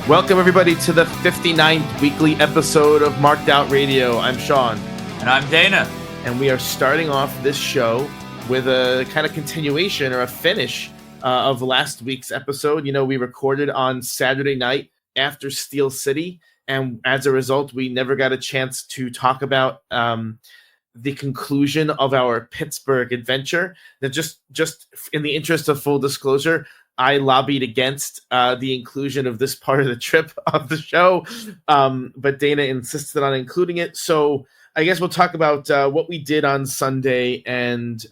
Welcome, everybody, to the 59th weekly episode of Marked Out Radio. I'm Sean. And I'm Dana. And we are starting off this show with a kind of continuation or a finish of last week's episode. You know, we recorded on Saturday night after Steel City, and as a result, we never got a chance to talk about the conclusion of our Pittsburgh adventure. That just in the interest of full disclosure, I lobbied against the inclusion of this part of the trip of the show, but Dana insisted on including it. So I guess we'll talk about what we did on Sunday and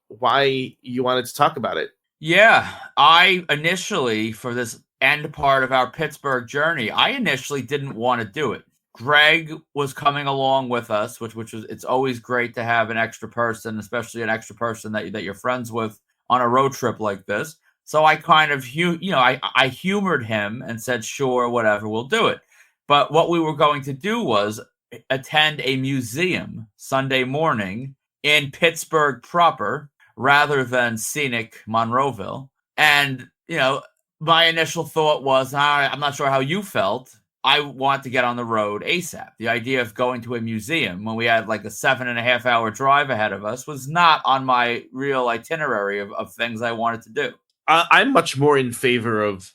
why you wanted to talk about it. Yeah, I initially, for this end part of our Pittsburgh journey, I initially didn't want to do it. Greg was coming along with us, which was, it's always great to have an extra person, especially an extra person that you're friends with on a road trip like this. So I kind of, I humored him and said, sure, whatever, we'll do it. But what we were going to do was attend a museum Sunday morning in Pittsburgh proper rather than scenic Monroeville. And, my initial thought was, I'm not sure how you felt. I want to get on the road ASAP. The idea of going to a museum when we had like a 7.5 hour drive ahead of us was not on my real itinerary of things I wanted to do. I'm much more in favor of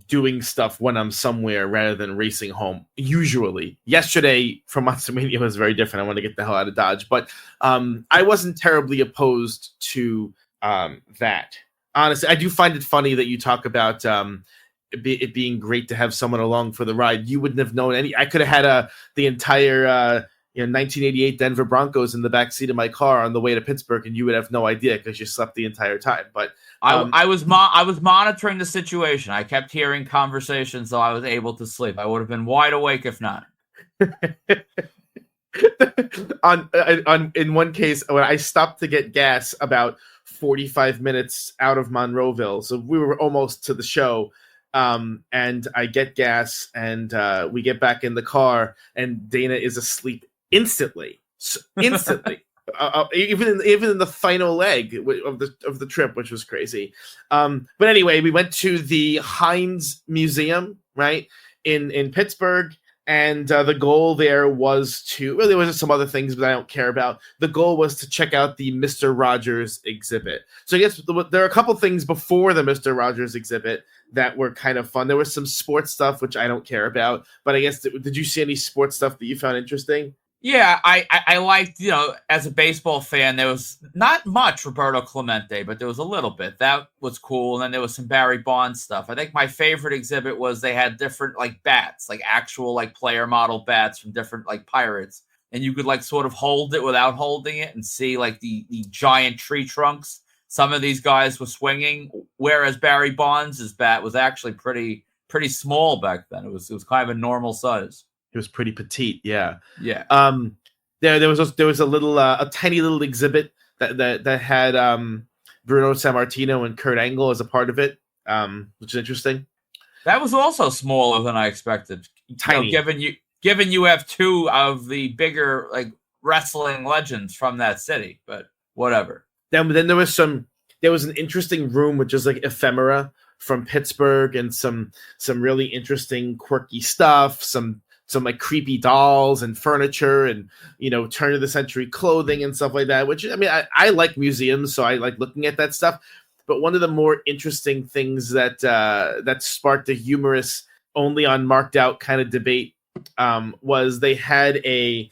doing stuff when I'm somewhere rather than racing home. Usually, yesterday from Monster Mania was very different. I want to get the hell out of Dodge, but I wasn't terribly opposed to that. Honestly, I do find it funny that you talk about it being great to have someone along for the ride. You wouldn't have known any. I could have had the entire 1988 Denver Broncos in the back seat of my car on the way to Pittsburgh, and you would have no idea because you slept the entire time. But I was monitoring the situation. I kept hearing conversations, so I was able to sleep. I would have been wide awake if not. In one case, when I stopped to get gas about 45 minutes out of Monroeville, so we were almost to the show. And I get gas, and we get back in the car, and Dana is asleep instantly. Even in the final leg of the trip, which was crazy. But anyway, we went to the Heinz Museum, right, in Pittsburgh, and the goal there was to, well, there was some other things, but I don't care about. The goal was to check out the Mr. Rogers exhibit. So I guess there are a couple things before the Mr. Rogers exhibit that were kind of fun. There was some sports stuff, which I don't care about, but I guess, did you see any sports stuff that you found interesting? Yeah, I liked, as a baseball fan, there was not much Roberto Clemente, but there was a little bit. That was cool. And then there was some Barry Bonds stuff. I think my favorite exhibit was they had different bats, actual player model bats from different Pirates. And you could sort of hold it without holding it and see the giant tree trunks some of these guys were swinging, whereas Barry Bonds' bat was actually pretty small back then. It was kind of a normal size. It was pretty petite, yeah. Yeah. There was a tiny little exhibit that had Bruno Sammartino and Kurt Angle as a part of it, which is interesting. That was also smaller than I expected. Tiny, given you have two of the bigger wrestling legends from that city, but whatever. Then there was an interesting room with just ephemera from Pittsburgh and some really interesting quirky stuff, some creepy dolls and furniture and turn of the century clothing and stuff like that, which I like museums, so I like looking at that stuff. But one of the more interesting things that sparked a humorous only on Marked Out kind of debate was they had a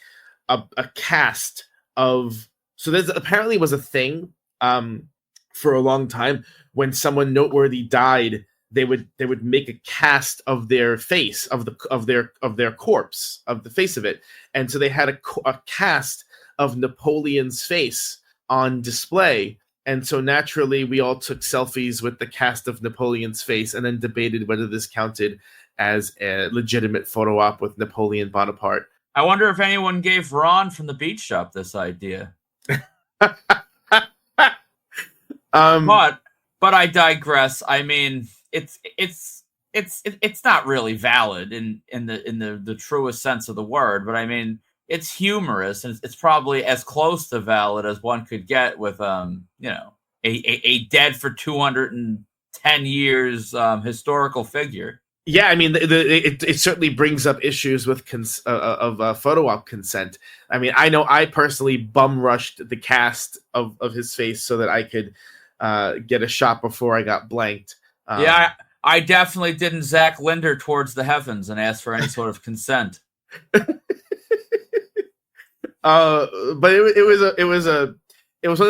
cast of, so there apparently was a thing for a long time when someone noteworthy died, they would make a cast of their face, of their corpse, of the face of it. And so they had a cast of Napoleon's face on display. And so naturally we all took selfies with the cast of Napoleon's face and then debated whether this counted as a legitimate photo op with Napoleon Bonaparte. I wonder if anyone gave Ron from the Beach Shop this idea. But I digress. I mean, it's not really valid in the truest sense of the word, but I mean, it's humorous and it's probably as close to valid as one could get with a dead for 210 years historical figure. Yeah, I mean, it certainly brings up issues with photo op consent. I mean, I know I personally bum rushed the cast of his face so that I could get a shot before I got blanked. Yeah, I definitely didn't Zach Linder towards the heavens and ask for any sort of consent. But it was one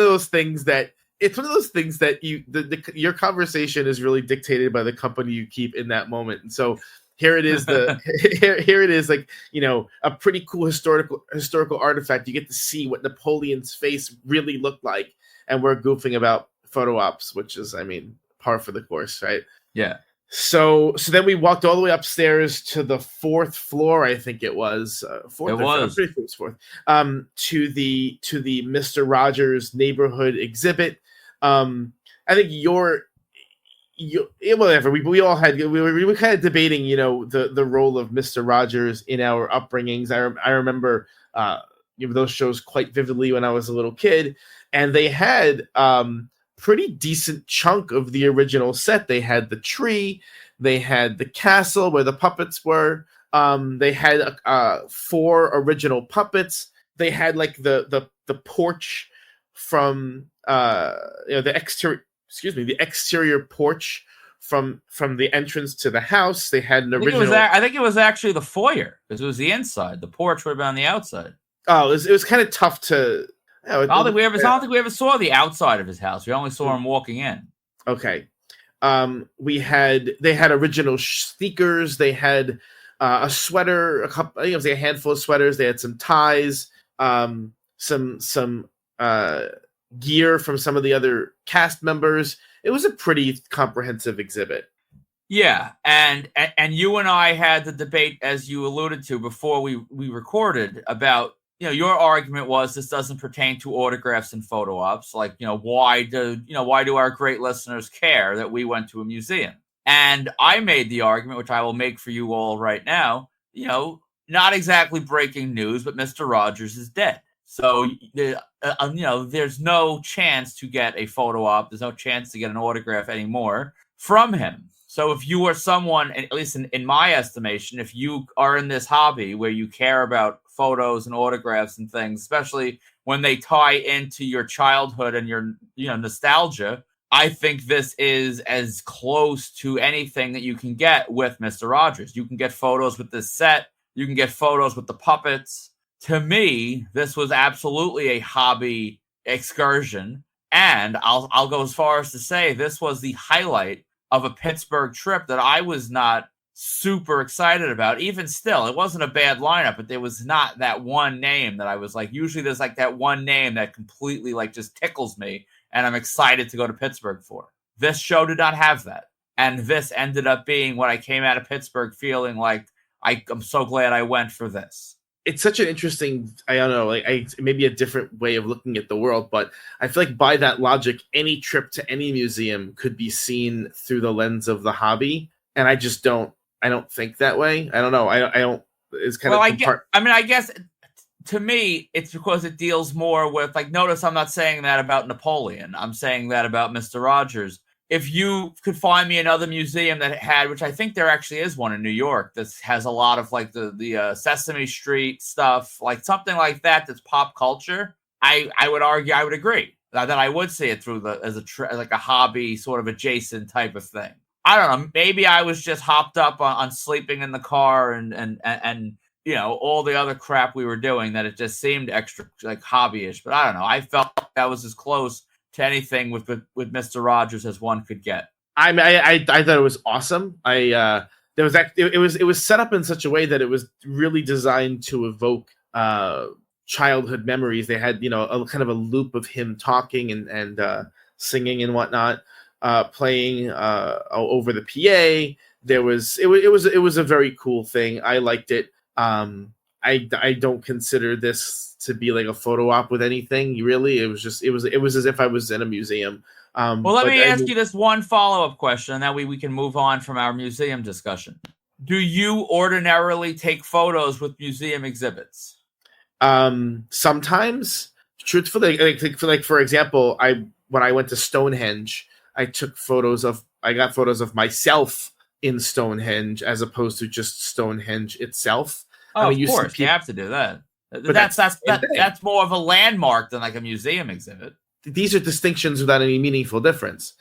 of those things that it's one of those things that your conversation is really dictated by the company you keep in that moment. And so here it is, here it is, like, you know, a pretty cool historical artifact. You get to see what Napoleon's face really looked like, and we're goofing about photo ops, which is, I mean, par for the course, right? Yeah. So then we walked all the way upstairs to the fourth floor, I think it was. Fourth. It was. I'm pretty sure it was fourth. To the Mr. Rogers neighborhood exhibit. I think whatever. We all had we were kind of debating, you know, the role of Mr. Rogers in our upbringings. I remember those shows quite vividly when I was a little kid, and they had pretty decent chunk of the original set. They had the tree, they had the castle where the puppets were. They had 4 original puppets. They had like the porch from the exterior porch from the entrance to the house. They had an original. I think it was actually the foyer, because it was the inside. The porch would have been on the outside. Oh, it was kind of tough to. I don't think we ever saw the outside of his house. We only saw him walking in. Okay. They had original sneakers. They had a sweater, I think it was a handful of sweaters. They had some ties, some gear from some of the other cast members. It was a pretty comprehensive exhibit. Yeah, and you and I had the debate, as you alluded to before we recorded, about, you know, your argument was this doesn't pertain to autographs and photo ops. Like, why do our great listeners care that we went to a museum? And I made the argument, which I will make for you all right now, not exactly breaking news, but Mr. Rogers is dead. So, there's no chance to get a photo op. There's no chance to get an autograph anymore from him. So if you are someone, at least in my estimation, if you are in this hobby where you care about photos and autographs and things, especially when they tie into your childhood and your nostalgia, I think this is as close to anything that you can get with Mr. Rogers. You can get photos with this set. You can get photos with the puppets. To me, this was absolutely a hobby excursion. And I'll go as far as to say this was the highlight of a Pittsburgh trip that I was not super excited about. Even still, it wasn't a bad lineup, but there was not that one name that I was like, usually there's like that one name that completely like just tickles me and I'm excited to go to Pittsburgh for. This show did not have that. And this ended up being what I came out of Pittsburgh feeling like I'm so glad I went for this. It's such an interesting, I don't know, maybe a different way of looking at the world, but I feel like by that logic, any trip to any museum could be seen through the lens of the hobby. And I don't think that way. I don't know. I don't, it's kind of. I guess to me, it's because it deals more with, like, notice I'm not saying that about Napoleon. I'm saying that about Mr. Rogers. If you could find me another museum that had, which I think there actually is one in New York, that has a lot of like the Sesame Street stuff, like something like that, that's pop culture, I would argue, I would agree that I would see it through as a hobby sort of adjacent type of thing. I don't know. Maybe I was just hopped up on sleeping in the car and all the other crap we were doing that it just seemed extra like hobbyish. But I don't know. I felt that was as close to anything with Mr. Rogers as one could get. I thought it was awesome. It was set up in such a way that it was really designed to evoke childhood memories. They had a kind of a loop of him talking and singing and whatnot, playing over the PA. It was a very cool thing. I liked it. I don't consider this to be like a photo op with anything. Really, it was as if I was in a museum. Well, let me ask you this one follow-up question, and that way we can move on from our museum discussion. Do you ordinarily take photos with museum exhibits? Sometimes, truthfully, like for example, when I went to Stonehenge, I got photos of myself in Stonehenge as opposed to just Stonehenge itself. Oh, I mean, of course, you have to do that. But That's more of a landmark than like a museum exhibit. These are distinctions without any meaningful difference.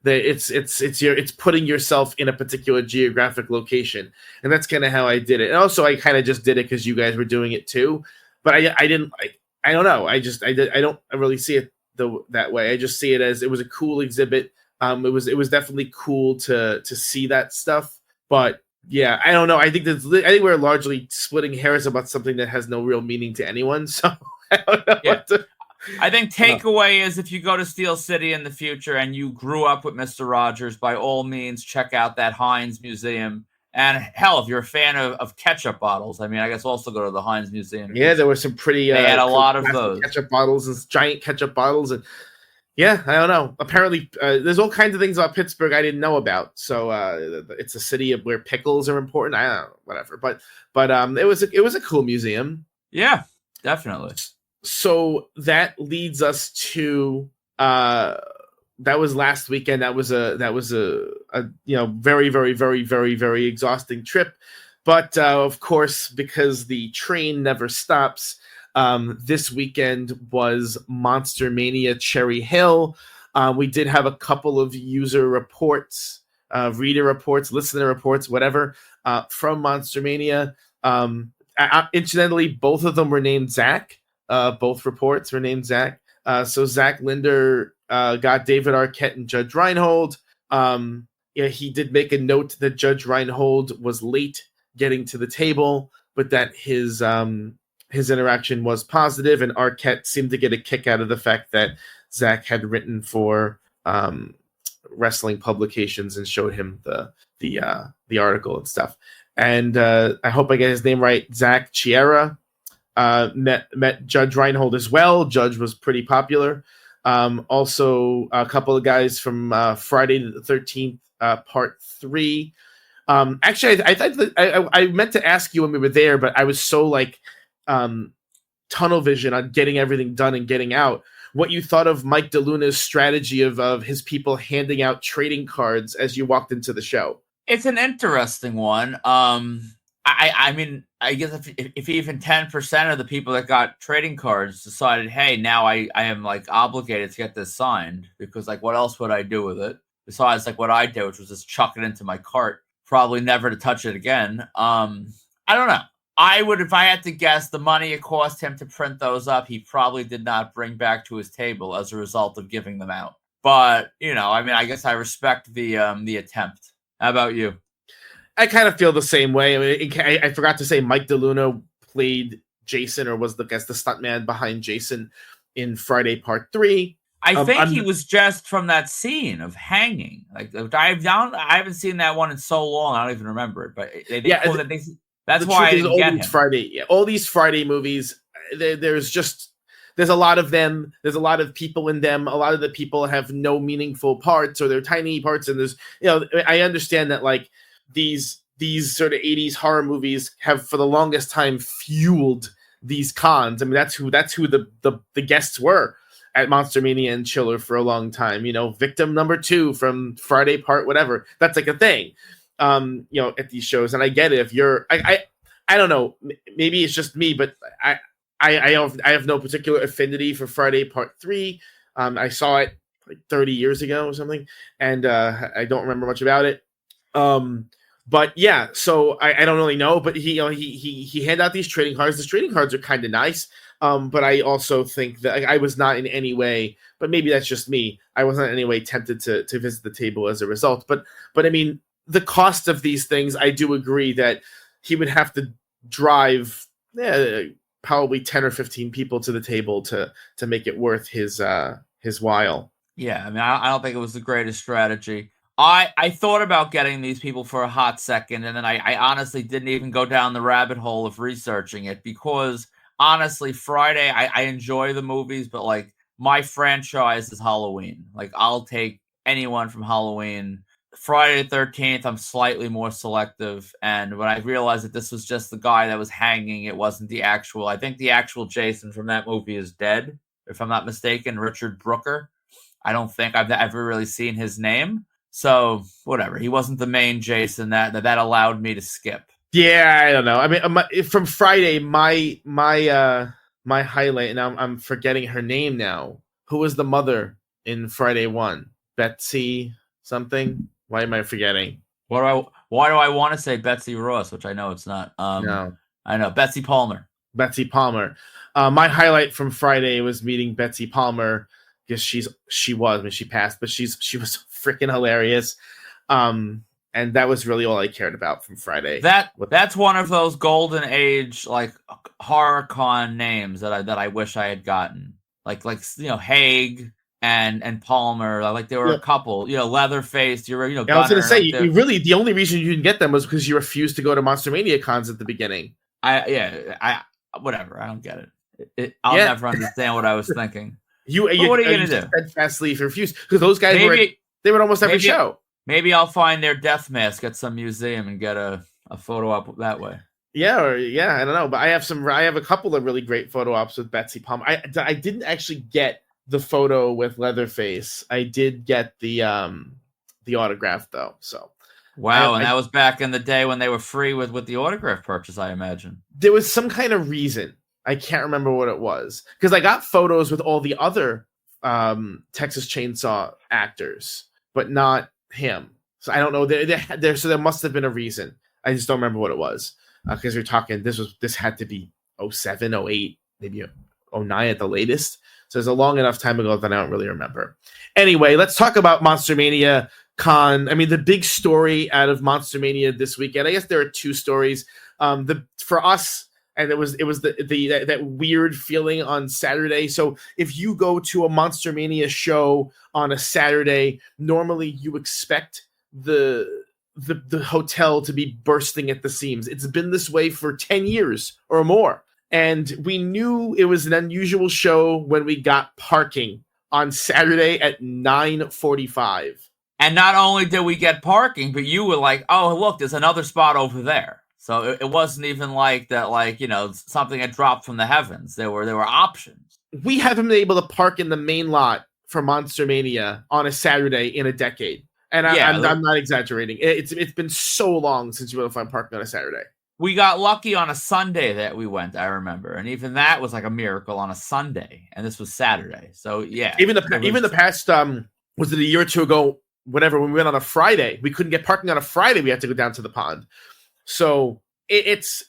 It's putting yourself in a particular geographic location, and that's kind of how I did it. And also, I kind of just did it because you guys were doing it too. But I didn't like. I don't know. I don't really see it that way. I just see it as it was a cool exhibit. It was definitely cool to see that stuff. But yeah, I don't know. I think we're largely splitting hairs about something that has no real meaning to anyone. So I don't know. Yeah. I think takeaway is if you go to Steel City in the future and you grew up with Mr. Rogers, by all means, check out that Heinz Museum. And hell, if you're a fan of ketchup bottles, I mean, I guess also go to the Heinz Museum. Yeah, there were some pretty. They had a lot of those ketchup bottles and giant ketchup bottles, and yeah, I don't know. Apparently, there's all kinds of things about Pittsburgh I didn't know about. So it's a city where pickles are important. I don't know, whatever. But it was a cool museum. Yeah, definitely. So that leads us to that was last weekend. That was a very, very, very, very, very exhausting trip. But of course, because the train never stops, this weekend was Monster Mania Cherry Hill. We did have a couple of user reports, reader reports, listener reports, whatever, from Monster Mania. Incidentally, both of them were named Zach. Both reports were named Zach. So Zach Linder got David Arquette and Judge Reinhold. He did make a note that Judge Reinhold was late getting to the table, but that his interaction was positive, and Arquette seemed to get a kick out of the fact that Zach had written for wrestling publications and showed him the article and stuff. And I hope I get his name right. Zach Chiera met Judge Reinhold as well. Judge was pretty popular. Also, a couple of guys from Friday the 13th, Part 3. Actually, I thought that I meant to ask you when we were there, but I was so tunnel vision on getting everything done and getting out. What you thought of Mike DeLuna's strategy of his people handing out trading cards as you walked into the show? It's an interesting one. I mean, I guess if even 10% of the people that got trading cards decided, hey, now I am obligated to get this signed, because what else would I do with it besides what I did, which was just chuck it into my cart, probably never to touch it again. I don't know. I would, if I had to guess, the money it cost him to print those up, he probably did not bring back to his table as a result of giving them out. But I guess I respect the attempt. How about you? I kind of feel the same way. I forgot to say Mike DeLuna played Jason, or was the stuntman behind Jason in Friday Part 3. I think he was just from that scene of hanging. I haven't seen that one in so long, I don't even remember it. But that's why I didn't get him. Friday. Yeah, all these Friday movies, there's a lot of them. There's a lot of people in them. A lot of the people have no meaningful parts, or they're tiny parts. And there's, I understand that these sort of 80s horror movies have for the longest time fueled these cons. I mean, that's who the guests were at Monster Mania and Chiller for a long time. Victim number 2 from Friday Part whatever. That's a thing. At these shows, and I get it. If you're, I don't know, maybe it's just me, but I have no particular affinity for Friday Part 3. I saw it 30 years ago or something, and I don't remember much about it. But yeah, so I don't really know, but he handed out these trading cards. The trading cards are kind of nice. But I also think that I was not in any way, but maybe that's just me, I wasn't in any way tempted to visit the table as a result. But I mean, the cost of these things, I do agree that he would have to drive probably 10 or 15 people to the table to make it worth his while. Yeah, I mean, I don't think it was the greatest strategy. I thought about getting these people for a hot second, and then I honestly didn't even go down the rabbit hole of researching it, because honestly, Friday, I enjoy the movies, but my franchise is Halloween. I'll take anyone from Halloween. Friday the 13th, I'm slightly more selective. And when I realized that this was just the guy that was hanging, it wasn't the actual. I think the actual Jason from that movie is dead, if I'm not mistaken, Richard Brooker. I don't think I've ever really seen his name. So whatever. He wasn't the main Jason. That allowed me to skip. Yeah, I don't know. I mean, from Friday, my highlight, and I'm forgetting her name now. Who was the mother in Friday 1? Betsy something? Why am I forgetting? Why do I want to say Betsy Ross, which I know it's not? No. I know Betsy Palmer. Betsy Palmer. My highlight from Friday was meeting Betsy Palmer because she passed, but she was freaking hilarious. And that was really all I cared about from Friday. That's one of those golden age like horror con names that I wish I had gotten. Like Haig and Palmer. Like there were a couple. Leatherface. I was going to say you really the only reason you didn't get them was because you refused to go to Monster Mania cons at the beginning. Whatever. I don't get it. I'll never understand what I was thinking. What are you going to do? Steadfastly refused because those guys they were almost every show. Maybe I'll find their death mask at some museum and get a photo op that way. Yeah, I don't know, but I have a couple of really great photo ops with Betsy Palmer. I didn't actually get the photo with Leatherface. I did get the autograph though. So wow, that was back in the day when they were free with the autograph purchase, I imagine. There was some kind of reason. I can't remember what it was because I got photos with all the other Texas Chainsaw actors, but not him. So I don't know. So there must have been a reason. I just don't remember what it was because we're talking. This had to be 07, 08, maybe 09 at the latest. So it's a long enough time ago that I don't really remember. Anyway, let's talk about Monster Mania Con. I mean, the big story out of Monster Mania this weekend. I guess there are two stories. For us. And it was that weird feeling on Saturday. So if you go to a Monster Mania show on a Saturday, normally you expect the hotel to be bursting at the seams. It's been this way for 10 years or more. And we knew it was an unusual show when we got parking on Saturday at 9:45. And not only did we get parking, but you were like, oh, look, there's another spot over there. So it wasn't even like that, something had dropped from the heavens. There were options. We haven't been able to park in the main lot for Monster Mania on a Saturday in a decade. And I'm not exaggerating. It's been so long since you were able to find parking on a Saturday. We got lucky on a Sunday that we went, I remember. And even that was like a miracle on a Sunday. And this was Saturday. So, yeah. Even the past, was it a year or two ago, whatever, when we went on a Friday, we couldn't get parking on a Friday. We had to go down to the pond. So it's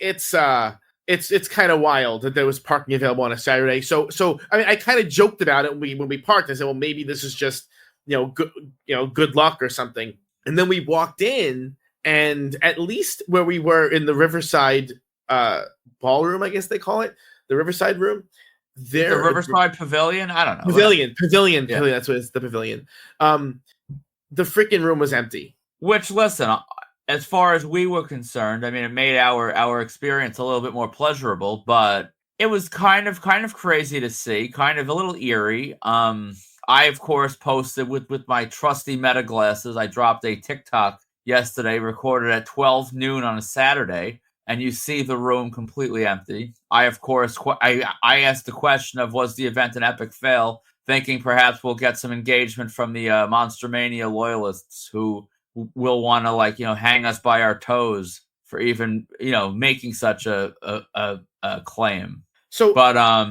kind of wild that there was parking available on a Saturday. So I mean, I kind of joked about it when we parked. I said, well, maybe this is just good luck or something. And then we walked in, and at least where we were in the Riverside ballroom, I guess they call it, the Riverside room. The Riverside Pavilion. I don't know. Pavilion. Yeah. That's what it's, the Pavilion. The freaking room was empty. Which, listen. As far as we were concerned, I mean, it made our experience a little bit more pleasurable, but it was kind of crazy to see, kind of a little eerie. I, of course, posted with my trusty Meta glasses. I dropped a TikTok yesterday, recorded at 12 noon on a Saturday, and you see the room completely empty. I, of course, I asked the question of, was the event an epic fail, thinking perhaps we'll get some engagement from the Monster Mania loyalists who will want to hang us by our toes for even making such a claim. So, but I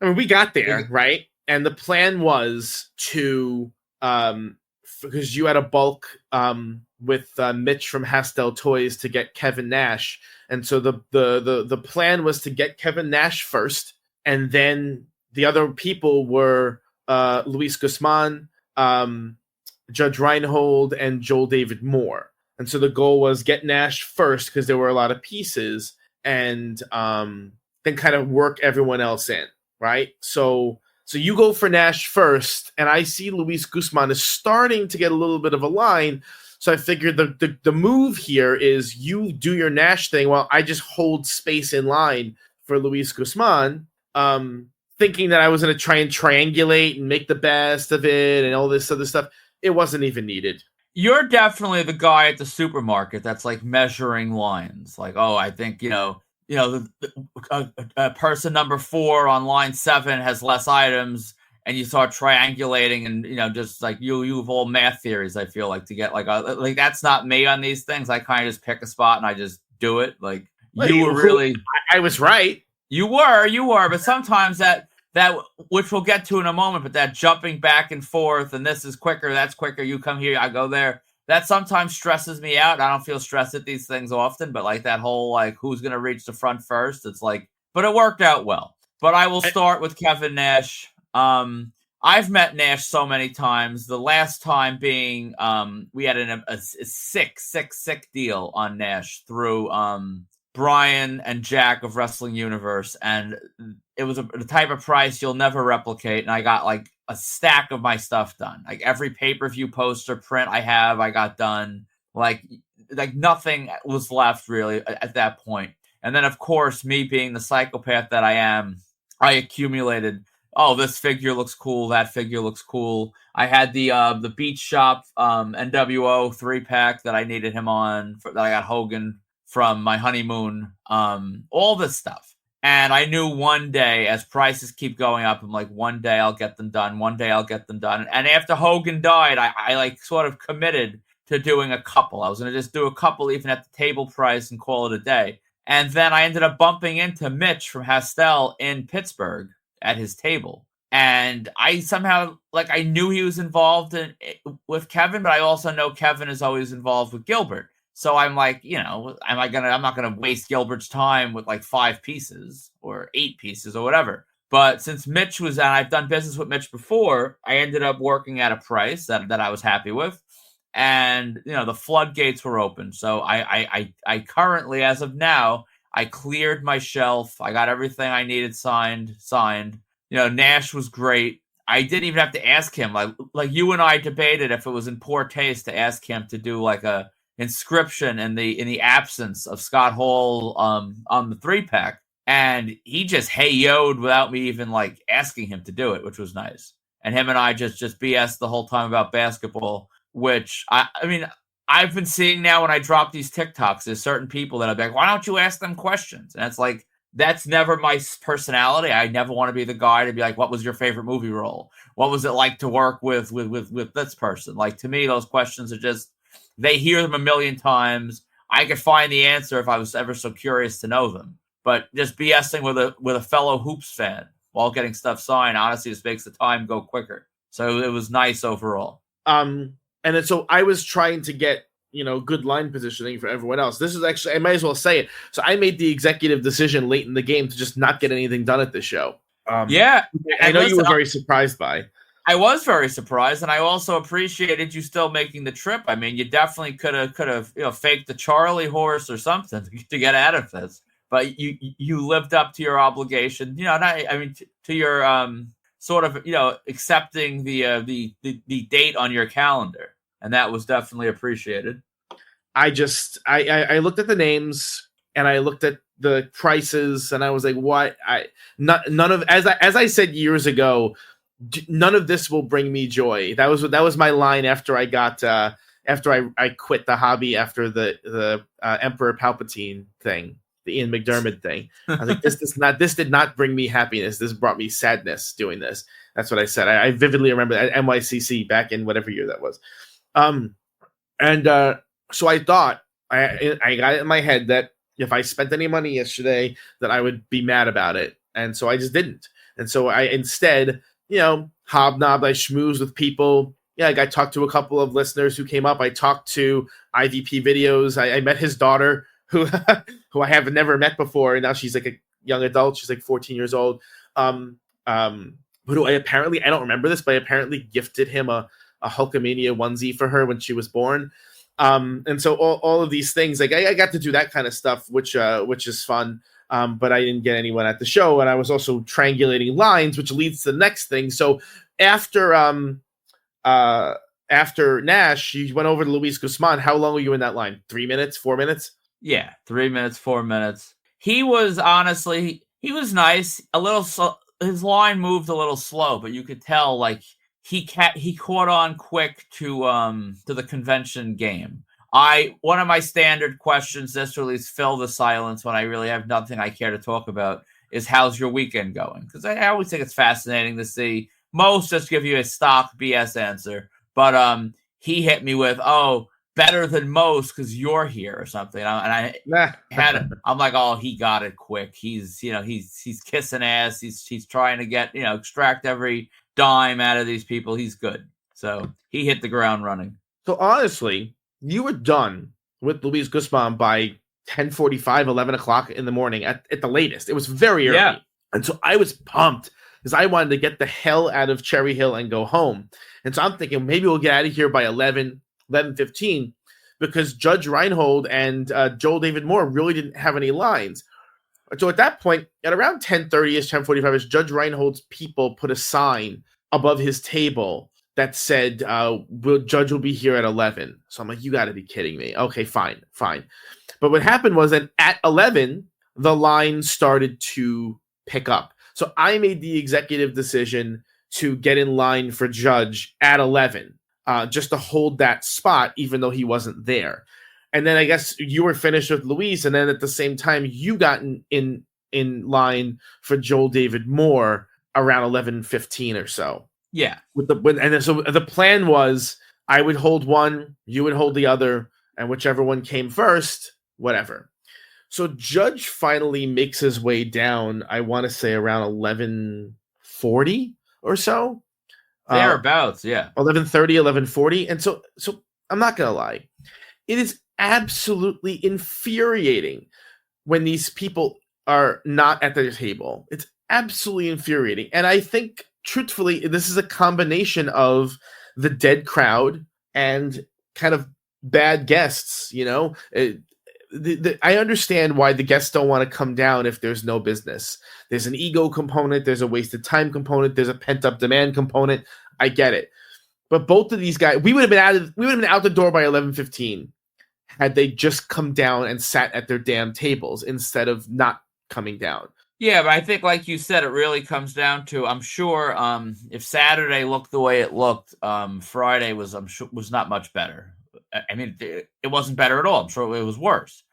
mean, we got there, right? And the plan was to because you had a bulk with Mitch from Hastel Toys to get Kevin Nash, and so the plan was to get Kevin Nash first, and then the other people were Luis Guzman, Judge Reinhold, and Joel David Moore. And so the goal was get Nash first because there were a lot of pieces, and then kind of work everyone else in, right? So you go for Nash first, and I see Luis Guzman is starting to get a little bit of a line. So I figured the move here is you do your Nash thing while I just hold space in line for Luis Guzman, thinking that I was going to try and triangulate and make the best of it and all this other stuff. It wasn't even needed. You're definitely the guy at the supermarket that's measuring lines. I think, person number 4 on line 7 has less items, and you start triangulating and, you know, just like you have all math theories, I feel like, to get like that's not me on these things. I kind of just pick a spot and I just do it. Like you were really, I was right. You were, but sometimes that which we'll get to in a moment, but that jumping back and forth and this is quicker, that's quicker, you come here, I go there. That sometimes stresses me out. I don't feel stressed at these things often, but like that whole like who's gonna reach the front first, it's like, but it worked out well. But I will start with Kevin Nash. I've met Nash so many times. The last time being we had a sick deal on Nash through Brian and Jack of Wrestling Universe, and it was the type of price you'll never replicate. And I got like a stack of my stuff done. Like every pay-per-view poster print I have, I got done. Like nothing was left really at that point. And then of course, me being the psychopath that I am, I accumulated. Oh, this figure looks cool. That figure looks cool. I had the Beach Shop NWO 3-pack that I needed him on. That I got Hogan from my honeymoon. All this stuff. And I knew one day, as prices keep going up, I'm like, one day I'll get them done. One day I'll get them done. And after Hogan died, I like sort of committed to doing a couple. I was going to just do a couple even at the table price and call it a day. And then I ended up bumping into Mitch from Hastel in Pittsburgh at his table. And I somehow, like, I knew he was involved with Kevin, but I also know Kevin is always involved with Gilbert. So I'm like, you know, I'm not gonna waste Gilbert's time with like 5 pieces or 8 pieces or whatever. But since Mitch was, and I've done business with Mitch before, I ended up working at a price that I was happy with. And, you know, the floodgates were open. So I currently, as of now, I cleared my shelf. I got everything I needed signed. You know, Nash was great. I didn't even have to ask him. Like you and I debated if it was in poor taste to ask him to do like a inscription in the absence of Scott Hall on the 3-pack. And he just hey-yo'd without me even like asking him to do it, which was nice. And him and I just BS the whole time about basketball, which I mean, I've been seeing now when I drop these TikToks, there's certain people that are like, why don't you ask them questions? And it's like, that's never my personality. I never want to be the guy to be like, what was your favorite movie role? What was it like to work with this person? Like, to me, those questions are just, they hear them a million times. I could find the answer if I was ever so curious to know them. But just BSing with a fellow hoops fan while getting stuff signed, honestly, just makes the time go quicker. So it was nice overall. And then so I was trying to get, you know, good line positioning for everyone else. This is actually, I might as well say it. So I made the executive decision late in the game to just not get anything done at this show. Yeah. I know you were very surprised by. I was very surprised, and I also appreciated you still making the trip. I mean, you definitely could have you know, faked the Charlie horse or something to get out of this. But you lived up to your obligation. You know, to your sort of, you know, accepting the date on your calendar, and that was definitely appreciated. I looked at the names and I looked at the prices and I was like, what? None of, as I said years ago, none of this will bring me joy. That was my line after I got after I quit the hobby after the Emperor Palpatine thing, the Ian McDermott thing. I was like, this did not bring me happiness. This brought me sadness doing this. That's what I said. I vividly remember at NYCC back in whatever year that was. So I thought, I got it in my head that if I spent any money yesterday, that I would be mad about it. And so I just didn't. And so I instead, you know, hobnobbed, I schmoozed with people. Yeah, I talked to a couple of listeners who came up. I talked to IVP Videos. I met his daughter, who I have never met before. And now she's like a young adult. She's like 14 years old. Who I don't remember this, but I apparently gifted him a Hulkamania onesie for her when she was born. And so all of these things, like I got to do that kind of stuff, which is fun. But I didn't get anyone at the show, and I was also triangulating lines, which leads to the next thing. So after Nash, you went over to Luis Guzman. How long were you in that line? 3 minutes, 4 minutes? Yeah, 3 minutes, 4 minutes. He was honestly, he was nice. A little slow. His line moved a little slow, but you could tell like he caught on quick to the convention game. One of my standard questions, this or at least fill the silence when I really have nothing I care to talk about, is how's your weekend going? Because I always think it's fascinating to see most just give you a stock BS answer. But he hit me with, "Oh, better than most because you're here," or something. And I had it. I'm like, "Oh, he got it quick. He's kissing ass. He's trying to get, extract every dime out of these people. He's good." So he hit the ground running. So honestly, you were done with Luis Guzman by 10:45, 11 o'clock in the morning at the latest. It was very early. Yeah. And so I was pumped because I wanted to get the hell out of Cherry Hill and go home. And so I'm thinking maybe we'll get out of here by 11:15 because Judge Reinhold and Joel David Moore really didn't have any lines. So at that point, at around 10:30ish, 10:45ish, Judge Reinhold's people put a sign above his table that said, Judge will be here at 11. So I'm like, you got to be kidding me. Okay, fine. But what happened was that at 11, the line started to pick up. So I made the executive decision to get in line for Judge at 11, just to hold that spot, even though he wasn't there. And then I guess you were finished with Luis, and then at the same time, you got in line for Joel David Moore around 11:15 or so. Yeah. So the plan was I would hold one, you would hold the other, and whichever one came first, whatever. So Judge finally makes his way down, I want to say around 11:40 or so. Thereabouts, yeah. 11:30, 11:40. And so I'm not going to lie. It is absolutely infuriating when these people are not at their table. It's absolutely infuriating. And I think, truthfully, this is a combination of the dead crowd and kind of bad guests, I understand why the guests don't want to come down if there's no business. There's an ego component, there's a wasted time component, there's a pent-up demand component. I get it. But both of these guys, we would have been out the door by 11:15 had they just come down and sat at their damn tables instead of not coming down. Yeah, but I think, like you said, it really comes down to, I'm sure, if Saturday looked the way it looked, Friday was not much better. I mean, it wasn't better at all. I'm sure it was worse.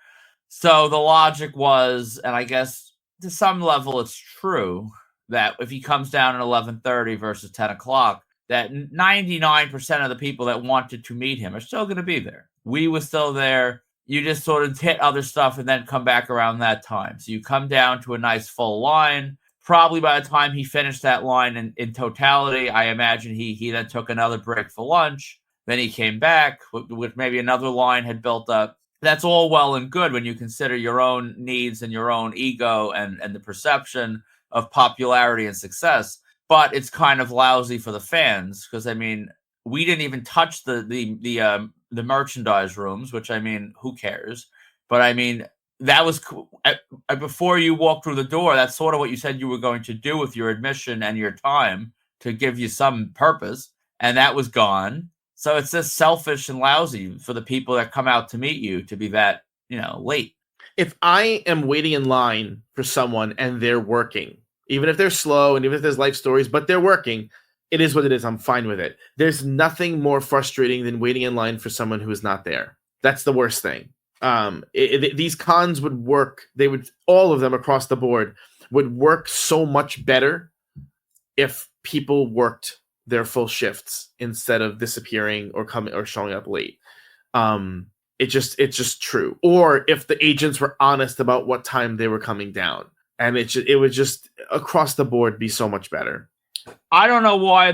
So the logic was, and I guess to some level it's true, that if he comes down at 11:30 versus 10 o'clock, that 99% of the people that wanted to meet him are still going to be there. We were still there. You just sort of hit other stuff and then come back around that time. So you come down to a nice full line. Probably by the time he finished that line in totality, I imagine he then took another break for lunch. Then he came back with maybe another line had built up. That's all well and good when you consider your own needs and your own ego and the perception of popularity and success. But it's kind of lousy for the fans because, I mean, we didn't even touch the merchandise rooms, which, I mean, who cares? But, I mean, that was before you walk through the door. That's sort of what you said you were going to do with your admission and your time to give you some purpose. And that was gone. So it's just selfish and lousy for the people that come out to meet you to be that, late. If I am waiting in line for someone and they're working, even if they're slow and even if there's life stories, but they're working, it is what it is. I'm fine with it. There's nothing more frustrating than waiting in line for someone who is not there. That's the worst thing. These cons would work. All of them across the board would work so much better if people worked their full shifts instead of disappearing or coming or showing up late. It's just true. Or if the agents were honest about what time they were coming down, and it would just across the board be so much better. I don't know why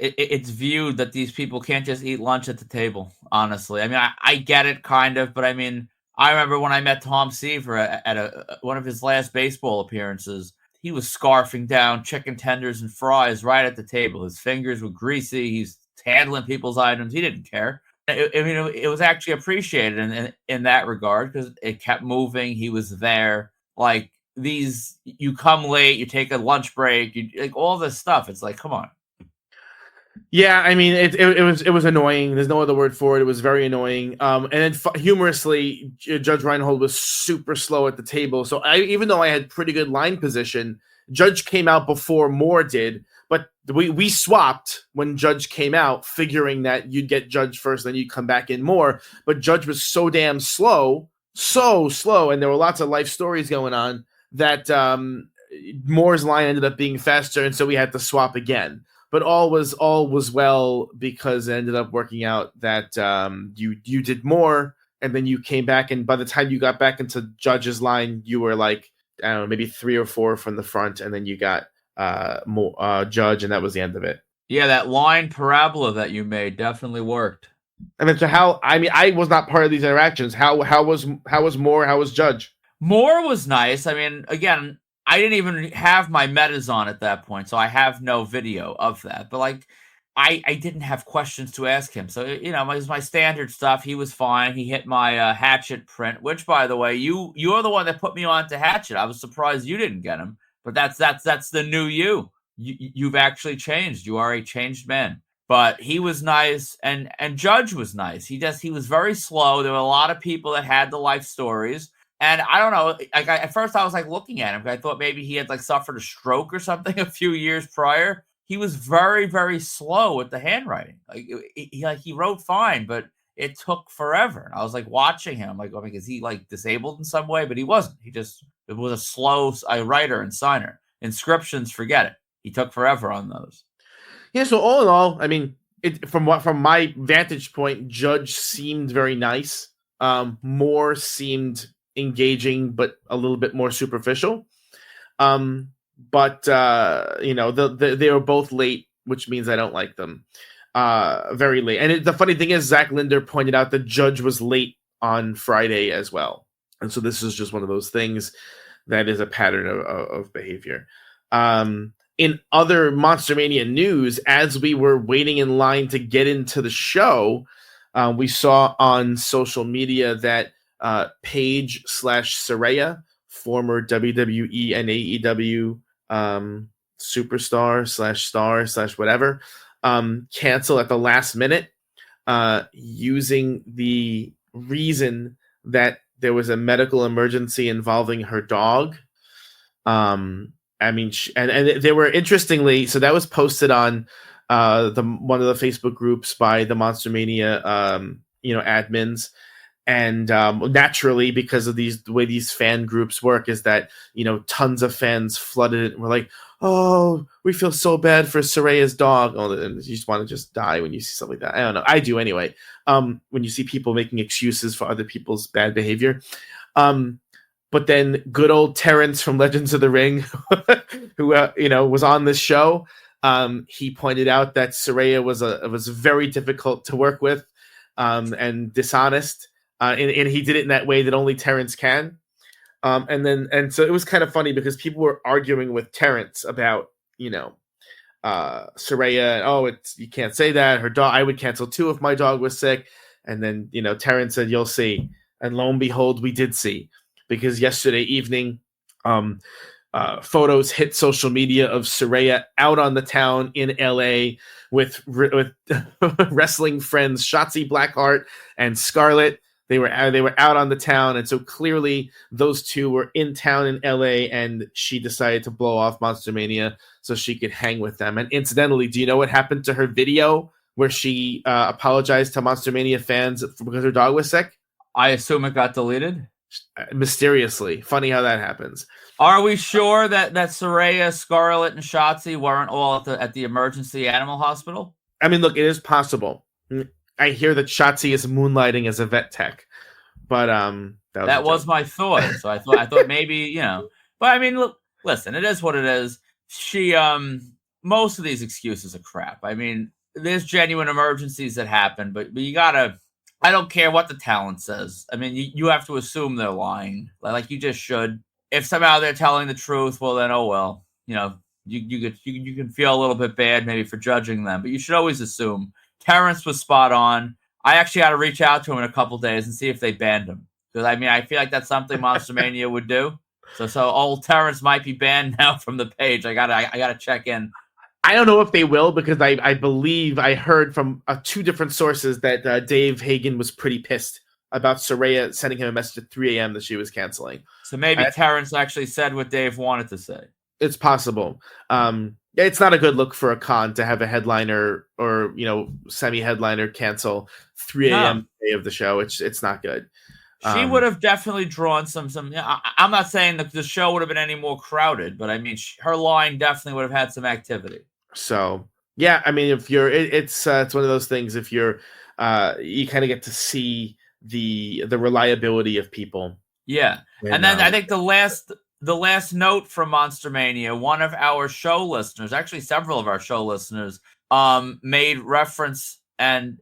it's viewed that these people can't just eat lunch at the table. Honestly, I mean, I get it kind of, but I mean, I remember when I met Tom Seaver at one of his last baseball appearances. He was scarfing down chicken tenders and fries right at the table. His fingers were greasy. He's handling people's items. He didn't care. It was actually appreciated in that regard because it kept moving. He was there. Like you come late, you take a lunch break, like all this stuff. It's like, come on. Yeah, I mean, it was annoying. There's no other word for it. It was very annoying. And then humorously, Judge Reinhold was super slow at the table. So even though I had pretty good line position, Judge came out before Moore did. But we swapped when Judge came out, figuring that you'd get Judge first, then you'd come back in Moore. But Judge was so damn slow, and there were lots of life stories going on that Moore's line ended up being faster, and so we had to swap again. But all was well because it ended up working out that you did more, and then you came back, and by the time you got back into Judge's line, you were like, I don't know, maybe 3 or 4 from the front, and then you got Judge, and that was the end of it. Yeah, that line parabola that you made definitely worked. I mean, so I was not part of these interactions. How was Moore? How was Judge? Moore was nice. I mean, again, I didn't even have my metas on at that point, so I have no video of that. But like, I didn't have questions to ask him. So, it was my standard stuff. He was fine. He hit my Hatchet print, which, by the way, you're the one that put me on to Hatchet. I was surprised you didn't get him. But that's the new you. You've actually changed. You are a changed man. But he was nice, and Judge was nice. He was very slow. There were a lot of people that had the life stories. And I don't know, like at first I was like looking at him because I thought maybe he had like suffered a stroke or something a few years prior. He was very, very slow with the handwriting. Like he wrote fine, but it took forever. And I was like watching him. I'm like, oh, is he like disabled in some way? But he wasn't. It was a slow writer and signer. Inscriptions, forget it. He took forever on those. Yeah. So all in all, I mean, from my vantage point, Judge seemed very nice. Moore seemed engaging, but a little bit more superficial. But they were both late, which means I don't like them. Very late. And the funny thing is, Zach Linder pointed out that Judge was late on Friday as well. And so this is just one of those things that is a pattern of behavior. In other Monster Mania news, as we were waiting in line to get into the show, we saw on social media that Paige/Saraya, former WWE and AEW superstar/star/whatever, cancel at the last minute, using the reason that there was a medical emergency involving her dog. And they were, interestingly, so that was posted on one of the Facebook groups by the Monster Mania admins. And naturally, because of the way these fan groups work, is that tons of fans flooded it and were like, "Oh, we feel so bad for Saraya's dog." Oh, and you just want to just die when you see something like that. I don't know. I do anyway. When you see people making excuses for other people's bad behavior, but then good old Terrence from Legends of the Ring, who was on this show, he pointed out that Saraya was very difficult to work with, and dishonest. And he did it in that way that only Terrence can. And so it was kind of funny because people were arguing with Terrence about, Saraya. Oh, you can't say that. Her dog, I would cancel too if my dog was sick. And then, Terrence said, "You'll see." And lo and behold, we did see, because yesterday evening, photos hit social media of Saraya out on the town in LA with wrestling friends Shotzi Blackheart and Scarlett. They were out on the town, and so clearly those two were in town in LA, and she decided to blow off Monster Mania so she could hang with them. And incidentally, do you know what happened to her video where she apologized to Monster Mania fans because her dog was sick? I assume it got deleted? Mysteriously. Funny how that happens. Are we sure that Saraya, Scarlett, and Shotzi weren't all at the emergency animal hospital? I mean, look, it is possible. I hear that Shotzi is moonlighting as a vet tech, but that was my thought. So I thought maybe, but I mean, look, listen, it is what it is. She most of these excuses are crap. I mean, there's genuine emergencies that happen, but you gotta. I don't care what the talent says. I mean, you have to assume they're lying, like you just should. If somehow they're telling the truth, well then, oh well, you can feel a little bit bad maybe for judging them, but you should always assume. Terrence was spot on. I actually got to reach out to him in a couple days and see if they banned him. Because, I mean, I feel like that's something Monster Mania would do. So old Terrence might be banned now from the page. I gotta check in. I don't know if they will, because I believe I heard from 2 different sources that Dave Hagen was pretty pissed about Saraya sending him a message at 3 a.m. that she was canceling. So maybe Terrence actually said what Dave wanted to say. It's possible. It's not a good look for a con to have a headliner or semi-headliner cancel 3 a.m. day of the show. It's not good. She would have definitely drawn some. I'm not saying that the show would have been any more crowded, but I mean, her line definitely would have had some activity. So yeah, I mean, if you're, it's one of those things. If you're, you kind of get to see the reliability of people. Yeah, and then I think the last note from Monster Mania, one of our show listeners, actually several of our show listeners, made reference and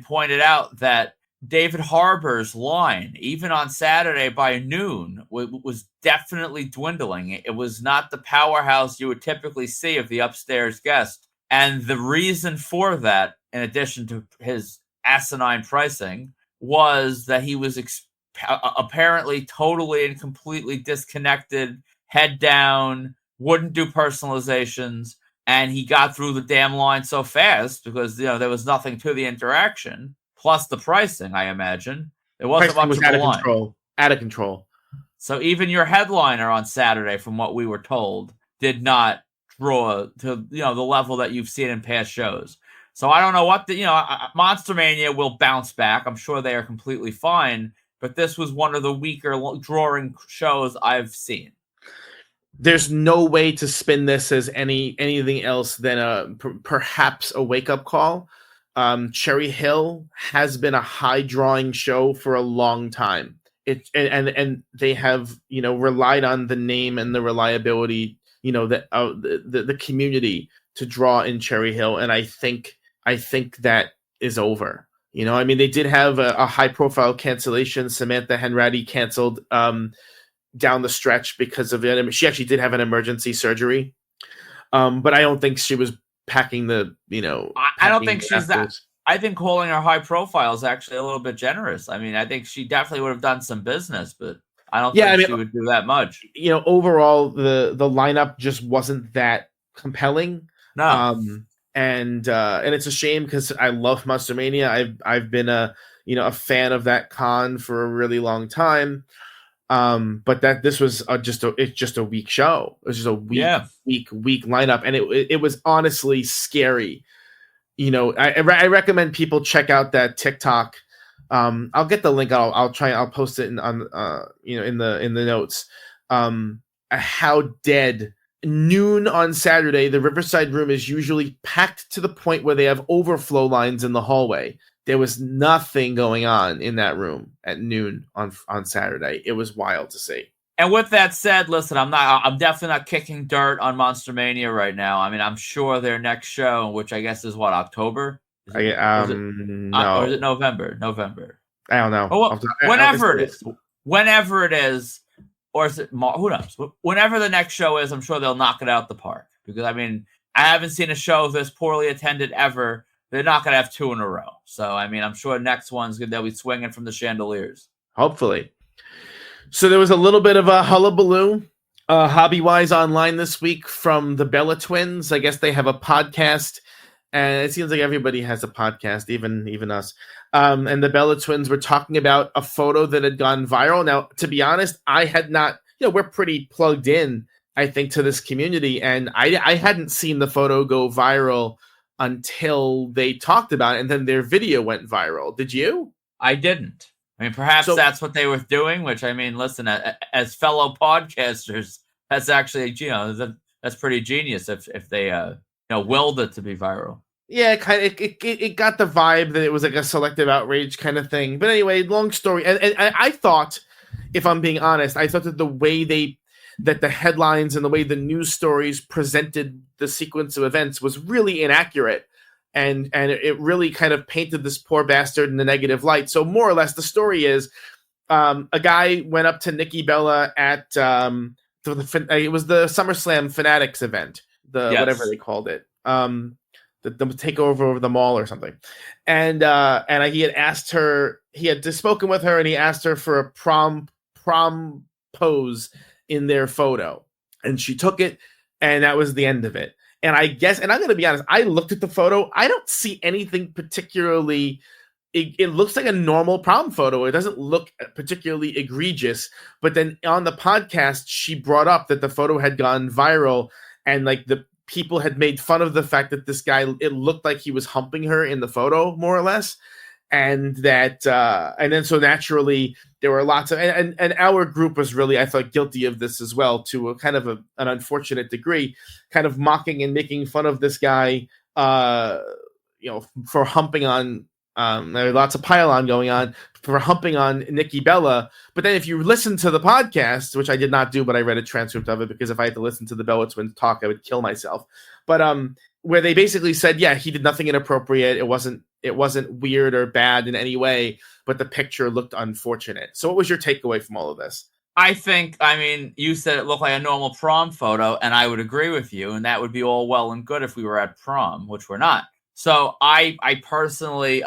pointed out that David Harbour's line, even on Saturday by noon, was definitely dwindling. It was not the powerhouse you would typically see of the upstairs guest. And the reason for that, in addition to his asinine pricing, was that he was apparently totally and completely disconnected, head down, wouldn't do personalizations, and he got through the damn line so fast because there was nothing to the interaction. Plus the pricing, I imagine. It wasn't much of a line. Out of control. So even your headliner on Saturday, from what we were told, did not draw to the level that you've seen in past shows. So I don't know what Monster Mania will bounce back. I'm sure they are completely fine, but this was one of the weaker drawing shows I've seen. There's no way to spin this as anything else than perhaps a wake-up call. Cherry Hill has been a high drawing show for a long time. And they have relied on the name and the reliability, the community to draw in Cherry Hill, and I think that is over. I mean, they did have a high profile cancellation. Samantha Henratty canceled down the stretch because of it. I mean, she actually did have an emergency surgery, but I don't think she was packing the, I don't think she's that. I think calling her high profile is actually a little bit generous. I mean, I think she definitely would have done some business, but I don't think she would do that much. Overall, the lineup just wasn't that compelling. No. And it's a shame because I love Monster Mania. I've been a fan of that con for a really long time. But this was just a weak show. It was just a weak lineup, and it was honestly scary. I recommend people check out that TikTok. I'll get the link. I'll post it in the notes. How dead. Noon on Saturday, the Riverside room is usually packed to the point where they have overflow lines in the hallway. There was nothing going on in that room at noon on Saturday. It was wild to see. And with that said, listen, I'm definitely not kicking dirt on Monster Mania right now. I mean, I'm sure their next show, which I guess is what, October? No. Or is it November? November. I don't know. Well, whenever it is, or is it, who knows? Whenever the next show is, I'm sure they'll knock it out the park. Because, I mean, I haven't seen a show this poorly attended ever. They're not going to have two in a row. So, I mean, I'm sure next one's they'll be swinging from the chandeliers. Hopefully. So there was a little bit of a hullabaloo, hobby-wise online this week from the Bella twins. I guess they have a podcast, and it seems like everybody has a podcast, even us. And the Bella twins were talking about a photo that had gone viral. Now, to be honest, I had not, we're pretty plugged in, I think, to this community, and I hadn't seen the photo go viral until they talked about it, and then their video went viral. Did you? I didn't. I mean, perhaps that's what they were doing, which, I mean, listen, as fellow podcasters, that's actually, that's pretty genius if they, willed it to be viral. Yeah, it got the vibe that it was like a selective outrage kind of thing. But anyway, long story. And I thought, if I'm being honest, I thought that the way that the headlines and the way the news stories presented the sequence of events was really inaccurate. And it really kind of painted this poor bastard in a negative light. So more or less, the story is a guy went up to Nikki Bella at it was the SummerSlam Fanatics event, whatever they called it, the takeover over the mall or something. And he had asked her, he had spoken with her, and he asked her for a prom pose in their photo, and she took it, and that was the end of it. And I guess, and I'm going to be honest, I looked at the photo. I don't see anything particularly. It looks like a normal prom photo. It doesn't look particularly egregious. But then on the podcast, she brought up that the photo had gone viral, and like the people had made fun of the fact that this guy, it looked like he was humping her in the photo, more or less. And that, and then so naturally there were lots of, and our group was really, I thought, guilty of this as well, to a kind of an unfortunate degree, kind of mocking and making fun of this guy, for humping on. There were lots of pile-on going on for humping on Nikki Bella. But then if you listen to the podcast, which I did not do, but I read a transcript of it, because if I had to listen to the Bella Twins talk, I would kill myself. But where they basically said, yeah, he did nothing inappropriate. It wasn't weird or bad in any way, but the picture looked unfortunate. So what was your takeaway from all of this? I mean, you said it looked like a normal prom photo, and I would agree with you, and that would be all well and good if we were at prom, which we're not. So I personally,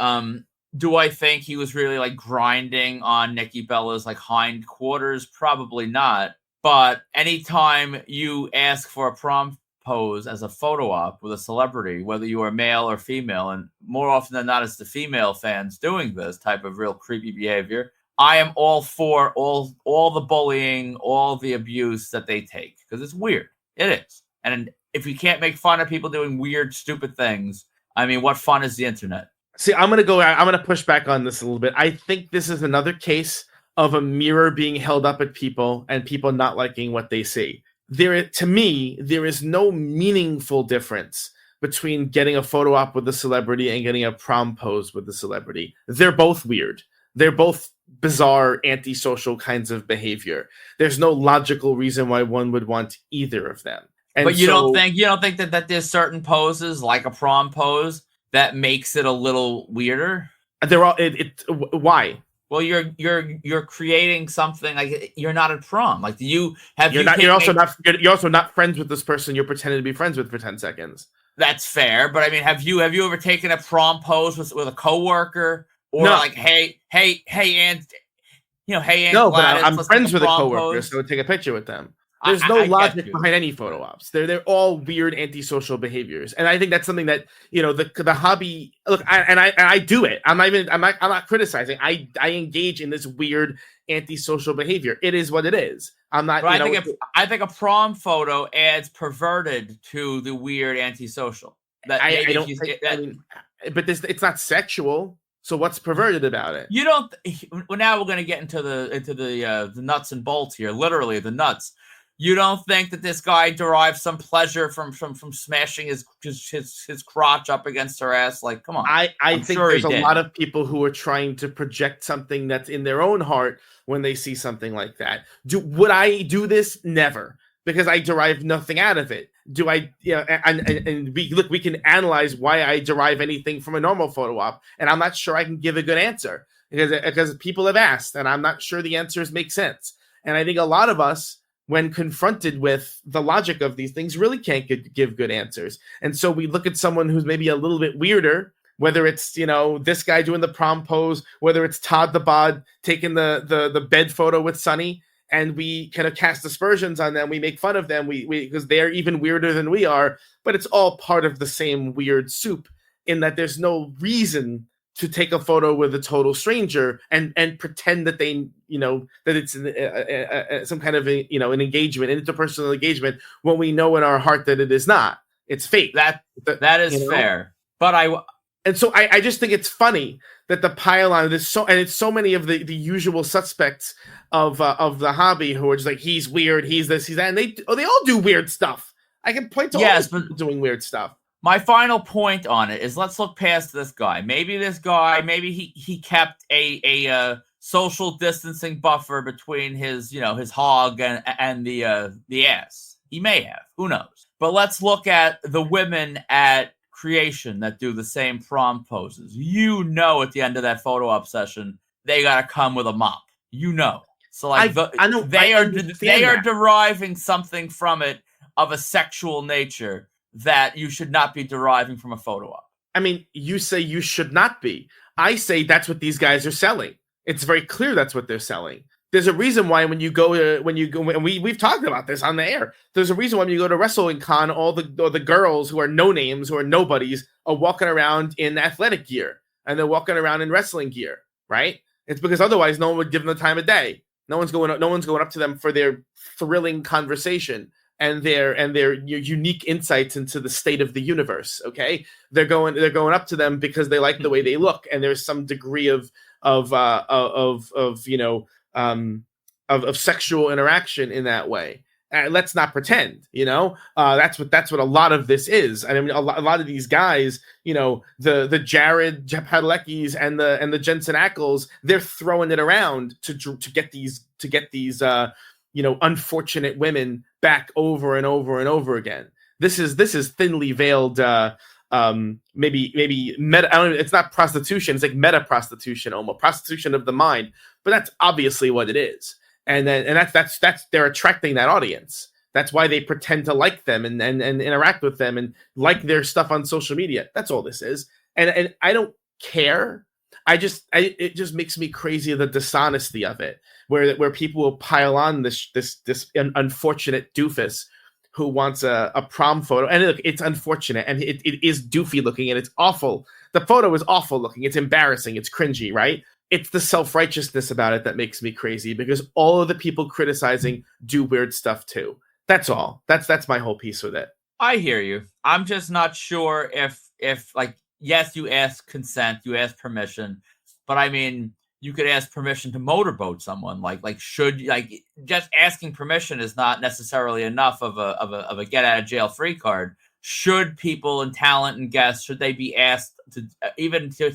do I think he was really like grinding on Nikki Bella's like hindquarters? Probably not. But anytime you ask for a prom pose as a photo op with a celebrity, whether you are male or female, and more often than not, it's the female fans doing this type of real creepy behavior, I am all for all the bullying, all the abuse that they take, because it's weird. It is. And if you can't make fun of people doing weird, stupid things, I mean, what fun is the internet? See, I'm going to push back on this a little bit. I think this is another case of a mirror being held up at people and people not liking what they see. To me, there is no meaningful difference between getting a photo op with a celebrity and getting a prom pose with a celebrity. They're both weird. They're both bizarre, antisocial kinds of behavior. There's no logical reason why one would want either of them. And but you don't think that there's certain poses, like a prom pose, that makes it a little weirder? They're all why? Well, you're creating something like you're not at prom. Like you're also not friends with this person you're pretending to be friends with for 10 seconds. That's fair, but I mean, have you ever taken a prom pose with a coworker, or no. Like hey Aunt, hey Aunt? No, Gladys, but I'm friends with a coworker, pose. So I would take a picture with them. There's no logic behind any photo ops. They're all weird antisocial behaviors, and I think that's something that the hobby. Look, I do it. I'm not criticizing. I engage in this weird antisocial behavior. It is what it is. I'm not. But I think a prom photo adds perverted to the weird antisocial. But it's not sexual. So what's perverted about it? You don't. Well, now we're going to get into the nuts and bolts here. Literally the nuts. You don't think that this guy derives some pleasure from smashing his crotch up against her ass? Like, come on. I think there's a lot of people who are trying to project something that's in their own heart when they see something like that. Would I do this? Never, because I derive nothing out of it. Do I? And we can analyze why I derive anything from a normal photo op, and I'm not sure I can give a good answer because people have asked, and I'm not sure the answers make sense. And I think a lot of us, when confronted with the logic of these things, really can't give good answers. And so we look at someone who's maybe a little bit weirder, whether it's, this guy doing the prom pose, whether it's Todd the Bod taking the bed photo with Sonny, and we kind of cast aspersions on them. We make fun of them because they're even weirder than we are, but it's all part of the same weird soup, in that there's no reason to take a photo with a total stranger and pretend that they, that it's some kind of an engagement, an interpersonal engagement, when we know in our heart that it is not. It's fake. That is fair. But I just think it's funny that the pile-on is it's so many of the usual suspects of the hobby who are just like, he's weird, he's this, he's that, and they all do weird stuff. I can point to all people doing weird stuff. My final point on it is, let's look past this guy. Maybe he kept a social distancing buffer between his hog and the ass. He may have. Who knows? But let's look at the women at Creation that do the same prom poses. At the end of that photo op session, they got to come with a mop. So like they are deriving something from it of a sexual nature that you should not be deriving from a photo op. I mean, you say you should not be. I say that's what these guys are selling. It's very clear that's what they're selling. There's a reason why when you go, and we've talked about this on the air. There's a reason why when you go to Wrestling Con, all the girls who are no names, who are nobodies, are walking around in athletic gear, and they're walking around in wrestling gear, right? It's because otherwise no one would give them the time of day. No one's going up to them for their thrilling conversation. and their unique insights into the state of the universe. Okay, they're going up to them because they like the way they look, and there's some degree of sexual interaction in that way. Let's not pretend, that's what a lot of this is. I mean, a lot of these guys, the Jared Padalecki's and the Jensen Ackles, they're throwing it around to get these unfortunate women back over and over and over again. This is thinly veiled, maybe meta. It's not prostitution. It's like meta prostitution, almost prostitution of the mind. But that's obviously what it is. And that's they're attracting that audience. That's why they pretend to like them and interact with them and like their stuff on social media. That's all this is. And I don't care. It just makes me crazy, the dishonesty of it, where people will pile on this unfortunate doofus who wants a prom photo. And look, it's unfortunate and it is doofy looking and it's awful. The photo is awful looking. It's embarrassing. It's cringy, right? It's the self-righteousness about it that makes me crazy, because all of the people criticizing do weird stuff too. That's all. That's my whole piece with it. I hear you. I'm just not sure if like, yes, you ask consent, you ask permission, but I mean, you could ask permission to motorboat someone. Just asking permission is not necessarily enough of a get out of jail free card. Should people and talent and guests, should they be asked to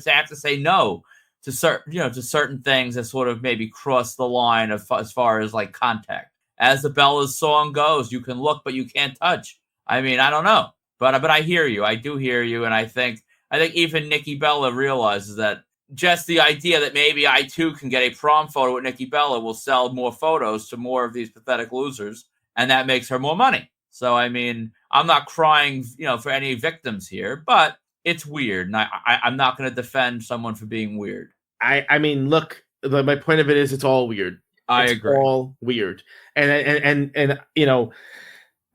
have to say no to certain things that sort of maybe cross the line as far as like contact? As the Bella's song goes, you can look, but you can't touch. I mean, I don't know, but I hear you. I do hear you, and I think even Nikki Bella realizes that just the idea that maybe I too can get a prom photo with Nikki Bella will sell more photos to more of these pathetic losers, and that makes her more money. So I mean, I'm not crying, for any victims here, but it's weird, and I'm not going to defend someone for being weird. I mean, look, my point of it is it's all weird. I agree. All weird, and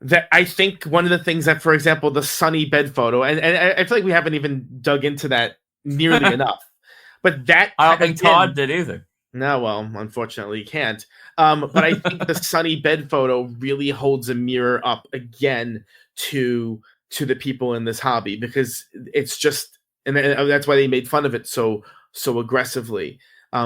that I think one of the things that, for example, the sunny bed photo, and I feel like we haven't even dug into that nearly enough. But that I don't think Todd did either. No, well, unfortunately, you can't. But I think the sunny bed photo really holds a mirror up again to the people in this hobby, because it's just, and that's why they made fun of it so aggressively,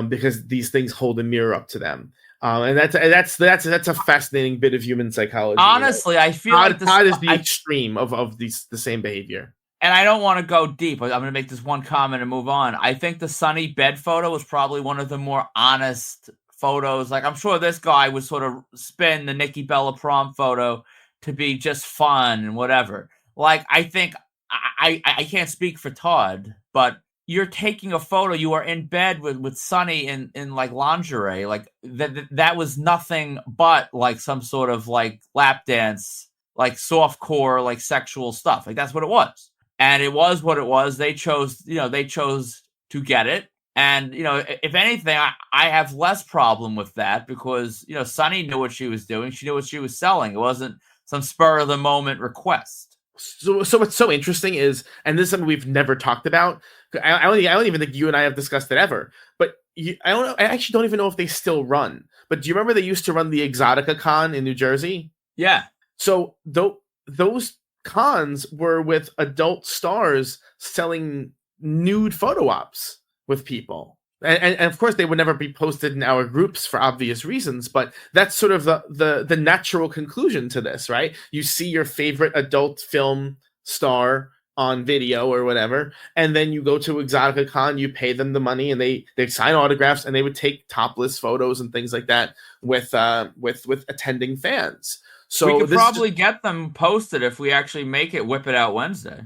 because these things hold a mirror up to them. And that's a fascinating bit of human psychology. Honestly, I feel like Todd is the extreme of the same behavior. And I don't want to go deep. I'm going to make this one comment and move on. I think the sunny bed photo was probably one of the more honest photos. Like, I'm sure this guy would sort of spin the Nikki Bella prom photo to be just fun and whatever. Like, I think I can't speak for Todd, but you're taking a photo. You are in bed with Sunny in like lingerie. Like that was nothing but like some sort of like lap dance, like softcore, like sexual stuff. Like that's what it was. And it was what it was. They chose to get it. And, if anything, I have less problem with that because, Sunny knew what she was doing. She knew what she was selling. It wasn't some spur of the moment request. So what's so interesting is, and this is something we've never talked about. I don't even think you and I have discussed it ever. But I don't know. I actually don't even know if they still run. But do you remember they used to run the Exotica Con in New Jersey? Yeah. So those cons were with adult stars selling nude photo ops with people. And of course, they would never be posted in our groups for obvious reasons, but that's sort of the natural conclusion to this, right? You see your favorite adult film star on video or whatever, and then you go to Exotica Con, you pay them the money, and they sign autographs, and they would take topless photos and things like that with attending fans. So we could probably get them posted if we actually make it Whip It Out Wednesday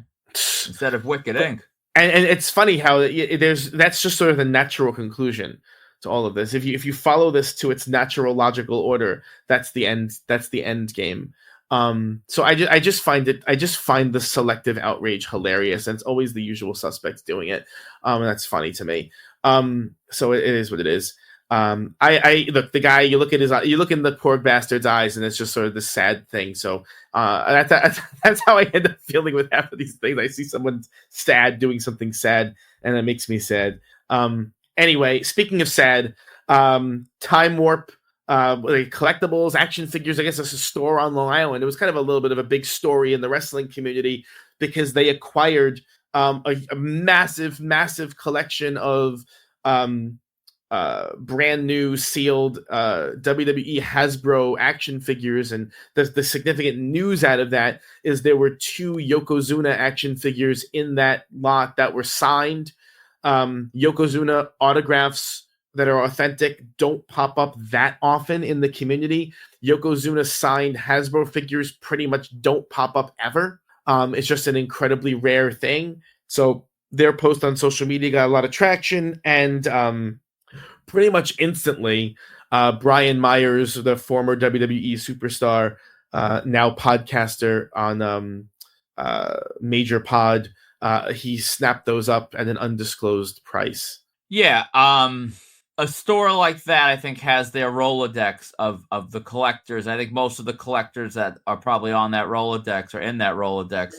instead of Wicked Inc. And it's funny how that's just sort of the natural conclusion to all of this. If you follow this to its natural logical order, that's the end. That's the end game. So I just find the selective outrage hilarious, and it's always the usual suspects doing it. And that's funny to me. So it is what it is. I look, the guy, you look in the poor bastard's eyes, and it's just sort of this sad thing. So that's how I end up feeling with half of these things. I see someone sad doing something sad, and it makes me sad. Anyway, speaking of sad, Time Warp like collectibles, action figures. I guess it's a store on Long Island. It was kind of a little bit of a big story in the wrestling community because they acquired a massive, massive collection of brand new sealed WWE Hasbro action figures. And the significant news out of that is there were 2 Yokozuna action figures in that lot that were signed. Yokozuna autographs that are authentic don't pop up that often in the community. Yokozuna signed Hasbro figures pretty much don't pop up ever. It's just an incredibly rare thing. So their post on social media got a lot of traction, and pretty much instantly, Brian Myers, the former WWE superstar, now podcaster on Major Pod, he snapped those up at an undisclosed price. Yeah, a store like that, I think, has their Rolodex of the collectors. I think most of the collectors that are probably on that Rolodex or in that Rolodex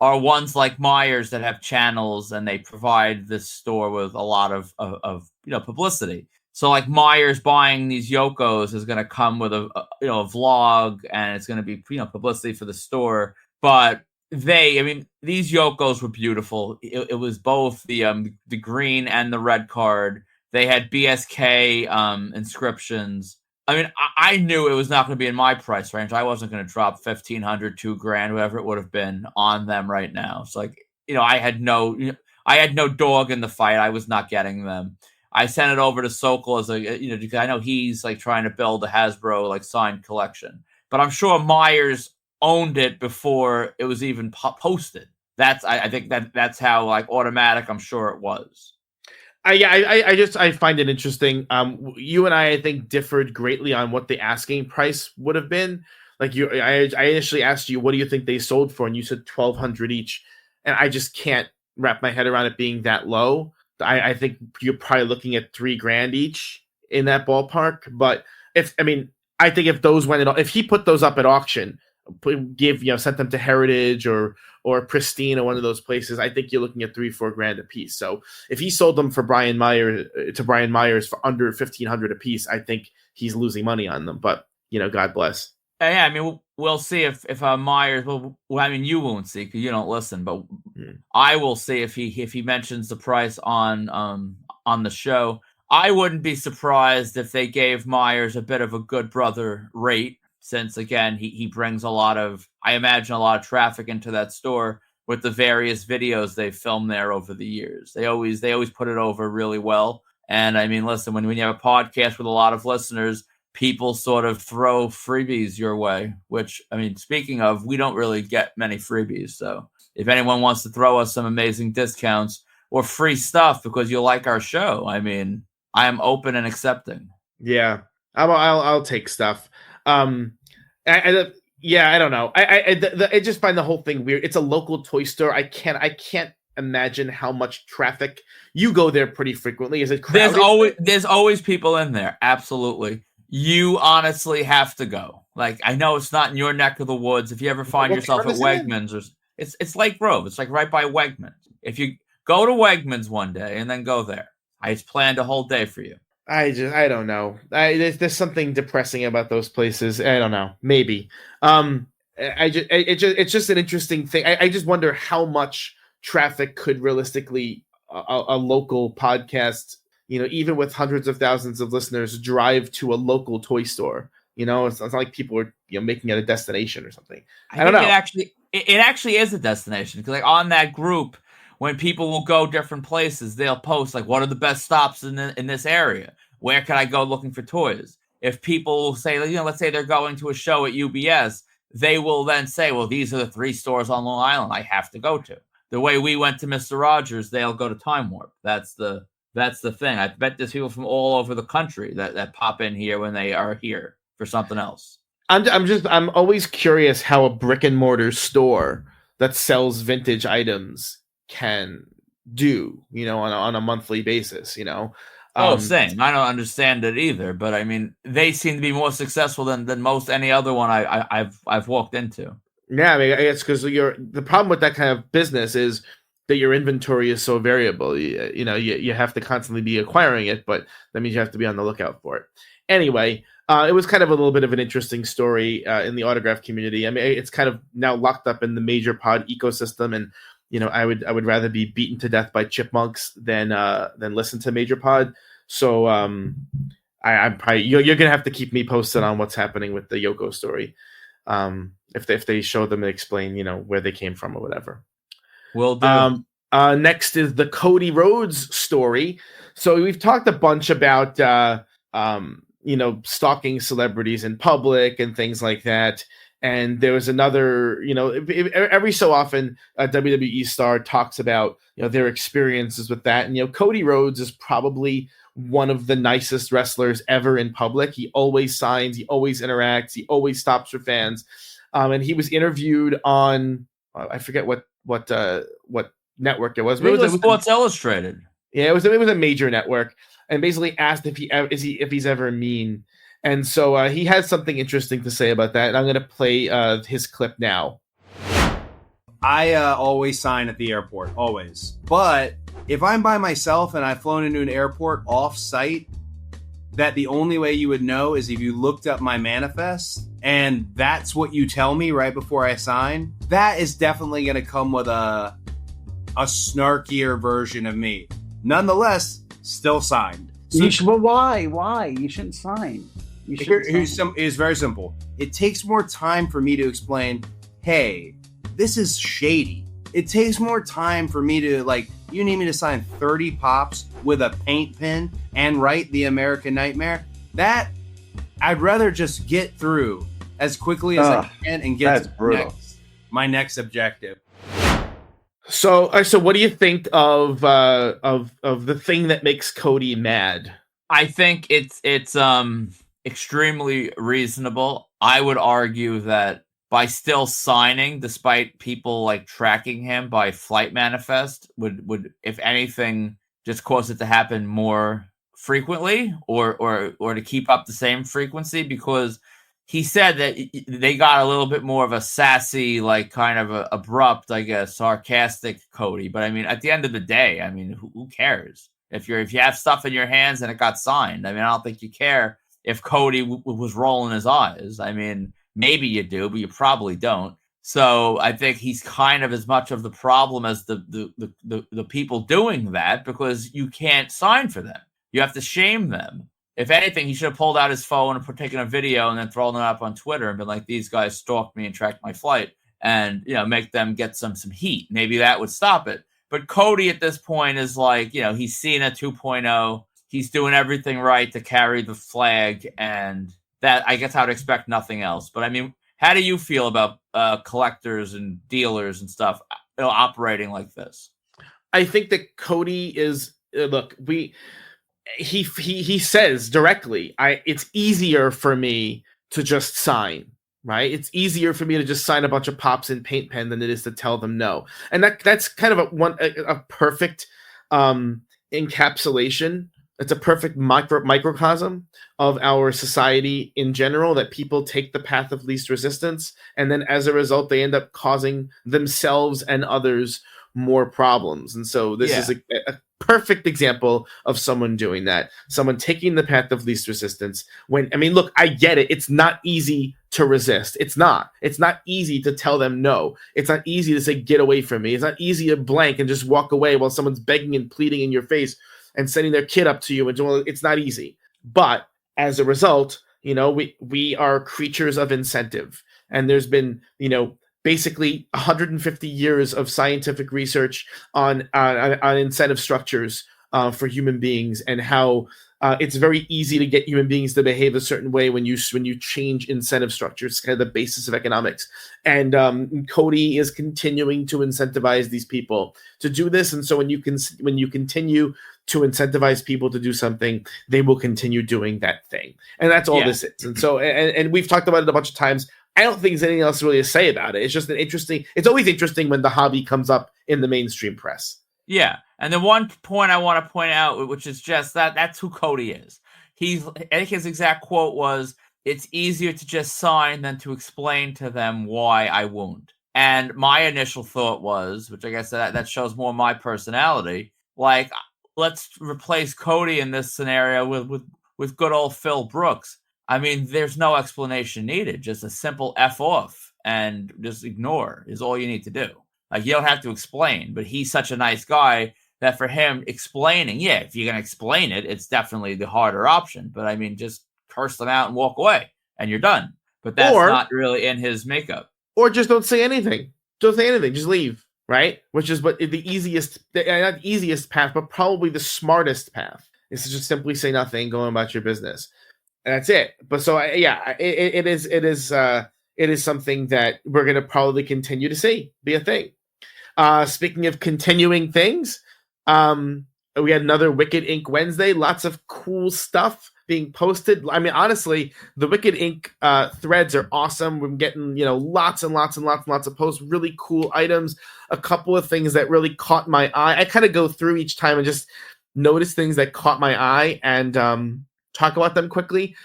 are ones like Myers that have channels, and they provide this store with a lot of publicity. So like Myers buying these Yokos is going to come with a vlog, and it's going to be publicity for the store. But these Yokos were beautiful. It was both the green and the red card. They had BSK inscriptions. I mean, I knew it was not going to be in my price range. I wasn't going to drop $1,500, $2,000, whatever it would have been on them right now. It's like, I had no dog in the fight. I was not getting them. I sent it over to Sokol as because I know he's like trying to build a Hasbro like signed collection. But I'm sure Myers owned it before it was even posted. I think that's how like automatic I'm sure it was. I find it interesting. You and I think differed greatly on what the asking price would have been. Like I initially asked you, what do you think they sold for? And you said $1,200 each. And I just can't wrap my head around it being that low. I think you're probably looking at $3,000 each in that ballpark. But I think if he put those up at auction, sent them to Heritage or Pristine or one of those places, I think you're looking at $3,000-$4,000 a piece. So if he sold them for Brian Myers for under $1,500 a piece, I think he's losing money on them. But God bless. Yeah, we'll see if Myers. You won't see because you don't listen, but I will see if he mentions the price on the show. I wouldn't be surprised if they gave Myers a bit of a good brother rate, since again he brings I imagine a lot of traffic into that store with the various videos they've filmed there over the years. They always put it over really well. And listen, when you have a podcast with a lot of listeners, people sort of throw freebies your way, which, speaking of, we don't really get many freebies. So if anyone wants to throw us some amazing discounts or free stuff because you like our show, I am open and accepting. Yeah, I'll take stuff. I don't know. I just find the whole thing weird. It's a local toy store. I can't imagine how much traffic. You go there pretty frequently. Is it crowded? There's always people in there. Absolutely. You honestly have to go. Like, I know it's not in your neck of the woods. If you ever find yourself at Wegmans, it's Lake Grove. It's like right by Wegmans. If you go to Wegmans one day and then go there, I just planned a whole day for you. I don't know. There's something depressing about those places. I don't know. Maybe. It's just an interesting thing. I just wonder how much traffic could realistically a local podcast, even with hundreds of thousands of listeners, drive to a local toy store. It's not like people are making it a destination or something. I don't know. It actually is a destination because on that group, when people will go different places, they'll post like, what are the best stops in this area? Where can I go looking for toys? If people say, let's say they're going to a show at UBS, they will then say, well, these are the 3 stores on Long Island I have to go to. The way we went to Mr. Rogers, they'll go to Time Warp. That's the thing. I bet there's people from all over the country that pop in here when they are here for something else. I'm always curious how a brick and mortar store that sells vintage items can do, on a monthly basis, Same. I don't understand it either, but they seem to be more successful than most any other one I've walked into. Yeah, I guess because the problem with that kind of business is that your inventory is so variable. You have to constantly be acquiring it, but that means you have to be on the lookout for it. Anyway, it was kind of a little bit of an interesting story in the autograph community. I mean, it's kind of now locked up in the major pod ecosystem, and I would rather be beaten to death by chipmunks than listen to major pod. So I'm probably you're gonna have to keep me posted on what's happening with the Yoko story. If they show them and explain where they came from or whatever. Will do. Next is the Cody Rhodes story. So we've talked a bunch about stalking celebrities in public and things like that. And there was another, every so often a WWE star talks about their experiences with that. And Cody Rhodes is probably one of the nicest wrestlers ever in public. He always signs, he always interacts, he always stops for fans. And he was interviewed on I forget what network it was. But it was Sports Illustrated. Yeah, it was a major network, and basically asked if he's ever mean. And so he has something interesting to say about that, and I'm going to play his clip now. I always sign at the airport, always. But if I'm by myself and I've flown into an airport off-site, that the only way you would know is if you looked up my manifest, and that's what you tell me right before I sign, that is definitely going to come with a snarkier version of me. Nonetheless, still signed. But why? Why? You shouldn't sign. It's very simple. It takes more time for me to explain, hey, this is shady. It takes more time for me to, you need me to sign 30 pops with a paint pen and write the American Nightmare? That, I'd rather just get through as quickly as I can and get to my next objective. So what do you think of the thing that makes Cody mad? I think it's extremely reasonable. I would argue that by still signing, despite people tracking him by flight manifest, would if anything just cause it to happen more frequently, or to keep up the same frequency, because he said that they got a little bit more of a sassy, kind of a abrupt, I guess, sarcastic Cody. But I mean, at the end of the day, I mean, who cares if you have stuff in your hands and it got signed? I mean, I don't think you care if Cody was rolling his eyes. I mean, maybe you do, but you probably don't. So I think he's kind of as much of the problem as the people doing that, because you can't sign for them. You have to shame them. If anything, he should have pulled out his phone and taken a video and then thrown it up on Twitter and been like, these guys stalked me and tracked my flight, and make them get some heat. Maybe that would stop it. But Cody at this point is he's Cena 2.0. He's doing everything right to carry the flag, and that, I guess, I would expect nothing else. But I mean, how do you feel about collectors and dealers and stuff operating like this? I think that Cody is he says directly, it's easier for me to just sign, right? It's easier for me to just sign a bunch of pops in paint pen than it is to tell them no. And that's kind of a perfect encapsulation. It's a perfect microcosm of our society in general, that people take the path of least resistance, and then as a result, they end up causing themselves and others more problems. And so this is a perfect example of someone doing that, someone taking the path of least resistance. Look, I get it. It's not easy to resist. It's not easy to tell them no. It's not easy to say, get away from me. It's not easy to blank and just walk away while someone's begging and pleading in your face and sending their kid up to you. And it's not easy. But as a result, we are creatures of incentive. And there's been, basically 150 years of scientific research on incentive structures for human beings, and how it's very easy to get human beings to behave a certain way when you change incentive structures. It's kind of the basis of economics. And Cody is continuing to incentivize these people to do this. And so when you continue to incentivize people to do something, they will continue doing that thing. And that's all this is. And so, and we've talked about it a bunch of times. I don't think there's anything else really to say about it. It's just it's always interesting when the hobby comes up in the mainstream press. Yeah. And the one point I want to point out, which is just that's who Cody is. I think his exact quote was, "It's easier to just sign than to explain to them why I won't." And my initial thought was, which I guess that shows more my personality, like, let's replace Cody in this scenario with good old Phil Brooks. I mean, there's no explanation needed. Just a simple F off and just ignore is all you need to do. Like, you don't have to explain, but he's such a nice guy that for him explaining, yeah, if you're going to explain it, it's definitely the harder option. But I mean, just curse them out and walk away and you're done. But that's not really in his makeup. Or just don't say anything. Don't say anything. Just leave, right? Which is what the easiest, not easiest path, but probably the smartest path is to just simply say nothing, go about your business. And that's it. But so, it is something that we're going to probably continue to see be a thing. Speaking of continuing things, we had another Wicked Ink Wednesday. Lots of cool stuff being posted. I mean, honestly, the Wicked Ink threads are awesome. We're getting, lots and lots and lots and lots of posts, really cool items. A couple of things that really caught my eye. I kind of go through each time and just notice things that caught my eye and talk about them quickly.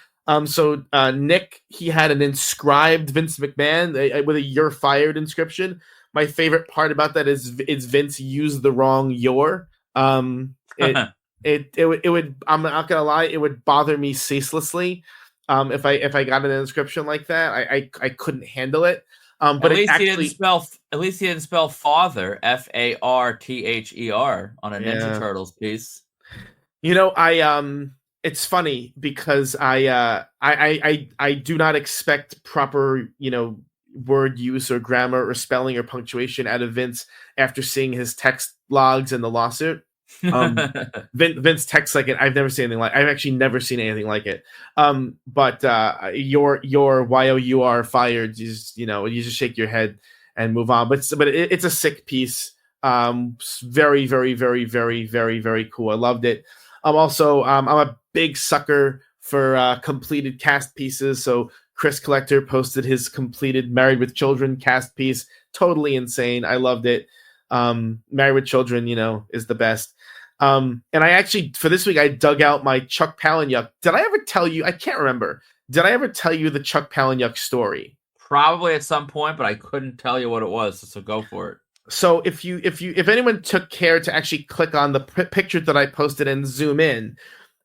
So Nick, he had an inscribed Vince McMahon with a "You're fired" inscription. My favorite part about that is Vince used the wrong "you're." It would, I'm not gonna lie, it would bother me ceaselessly if I got an inscription like that. I couldn't handle it. But at least he didn't spell father FARTHER on a Ninja Turtles piece. It's funny because I do not expect proper, word use or grammar or spelling or punctuation out of Vince after seeing his text logs in the lawsuit. Vince texts like it. I've never seen anything like. I've actually never seen anything like it. But your YOUR fired. You just shake your head and move on. But it's a sick piece. Very, very, very, very, very, very cool. I loved it. I'm a big sucker for completed cast pieces. So Chris Collector posted his completed Married with Children cast piece. Totally insane. I loved it. Married with Children, is the best. And I actually, for this week, I dug out my Chuck Palahniuk. Did I ever tell you? I can't remember. Did I ever tell you the Chuck Palahniuk story? Probably at some point, but I couldn't tell you what it was. So go for it. So if anyone took care to actually click on the picture that I posted and zoom in,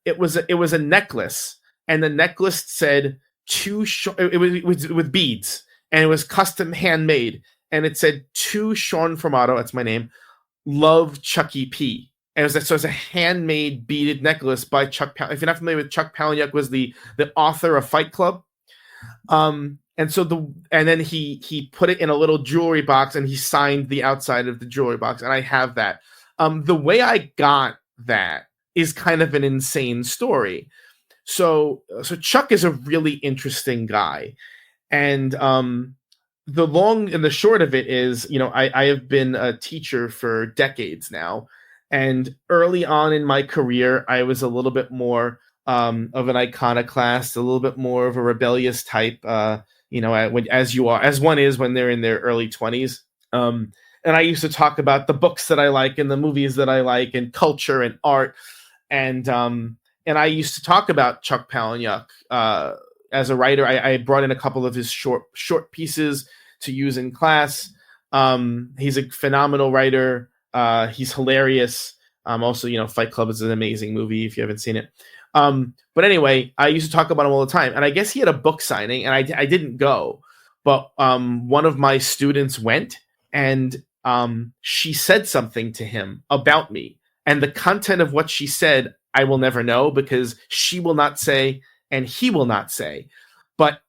it was a necklace, and the necklace said it was with beads, and it was custom handmade, and it said to Sean Formato, that's my name, love Chucky P. And it was a handmade beaded necklace by Chuck Palahniuk. If you're not familiar with Chuck Palahniuk, was the author of Fight Club. And then he put it in a little jewelry box and he signed the outside of the jewelry box. And I have that. The way I got that is kind of an insane story. So Chuck is a really interesting guy. And the long and the short of it is, I have been a teacher for decades now. And early on in my career, I was a little bit more of an iconoclast, a little bit more of a rebellious type, as one is when they're in their early 20s. And I used to talk about the books that I like and the movies that I like and culture and art. And I used to talk about Chuck Palahniuk as a writer. I brought in a couple of his short pieces to use in class. He's a phenomenal writer. He's hilarious. Also, Fight Club is an amazing movie if you haven't seen it. But anyway, I used to talk about him all the time. And I guess he had a book signing, and I didn't go. But one of my students went, and she said something to him about me. And the content of what she said, I will never know, because she will not say and he will not say. But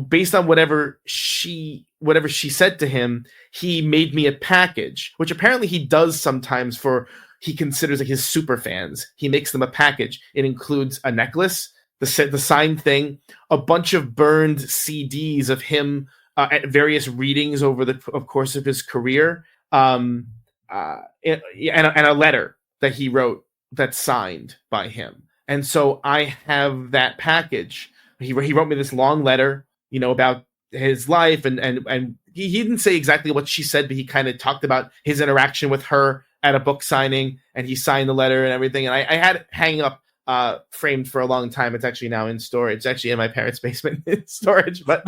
based on whatever she said to him, he made me a package, which apparently he does sometimes he considers like his super fans. He makes them a package. It includes a necklace, the signed thing, a bunch of burned CDs of him at various readings over the course of his career, and a letter that he wrote that's signed by him. And so I have that package. He wrote me this long letter, about his life, and he didn't say exactly what she said, but he kind of talked about his interaction with her at a book signing, and he signed the letter and everything. And I had it hanging up framed for a long time. It's actually now in storage. It's actually in my parents' basement in storage. But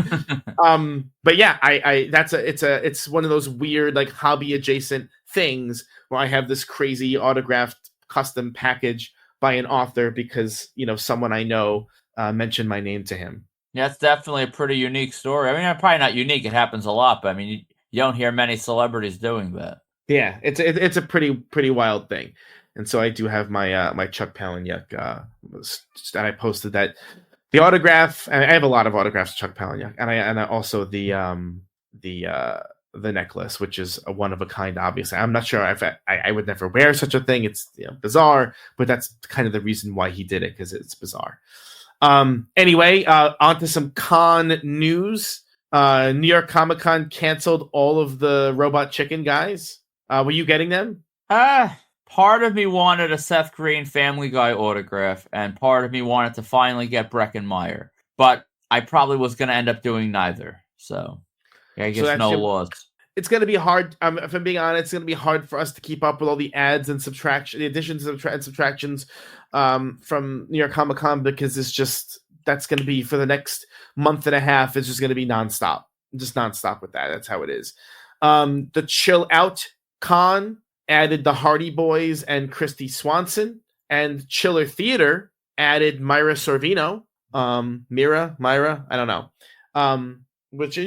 yeah, it's one of those weird like hobby adjacent things where I have this crazy autographed custom package by an author because someone I know mentioned my name to him. Yeah, it's definitely a pretty unique story. I mean, probably not unique. It happens a lot, but I mean, you don't hear many celebrities doing that. Yeah, it's a pretty wild thing. And so I do have my my Chuck Palahniuk, and I posted that the autograph. And I have a lot of autographs of Chuck Palahniuk, and I also the necklace, which is a one of a kind. Obviously, I'm not sure if I would never wear such a thing. It's bizarre, but that's kind of the reason why he did it, because it's bizarre. Anyway, on to some con news. New York Comic Con canceled all of the Robot Chicken guys. Were you getting them? Part of me wanted a Seth Green Family Guy autograph, and part of me wanted to finally get Breckenmeyer. But I probably was going to end up doing neither. So I guess no loss. It's going to be hard. If I'm being honest, it's going to be hard for us to keep up with all the adds and the additions and subtractions from New York Comic Con, because that's going to be for the next month and a half. It's just going to be nonstop, with that. That's how it is. The Chill Out Con added the Hardy Boys and Christy Swanson, and Chiller Theater added Myra Sorvino. Myra, I don't know. And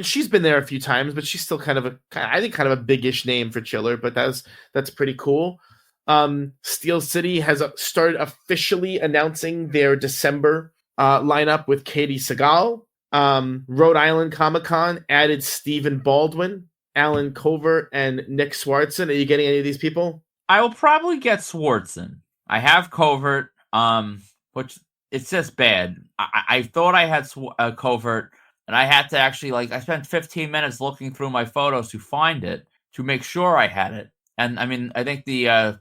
she's been there a few times, but she's still kind of a big-ish name for Chiller, but that's pretty cool. Steel City has started officially announcing their December lineup with Katie Segal. Rhode Island Comic Con added Stephen Baldwin, Alan Covert, and Nick Swartzen. Are you getting any of these people? I will probably get Swartzen. I have Covert, which it's just bad. I thought I had Covert, and I had to actually, I spent 15 minutes looking through my photos to find it, to make sure I had it. And I mean, I think the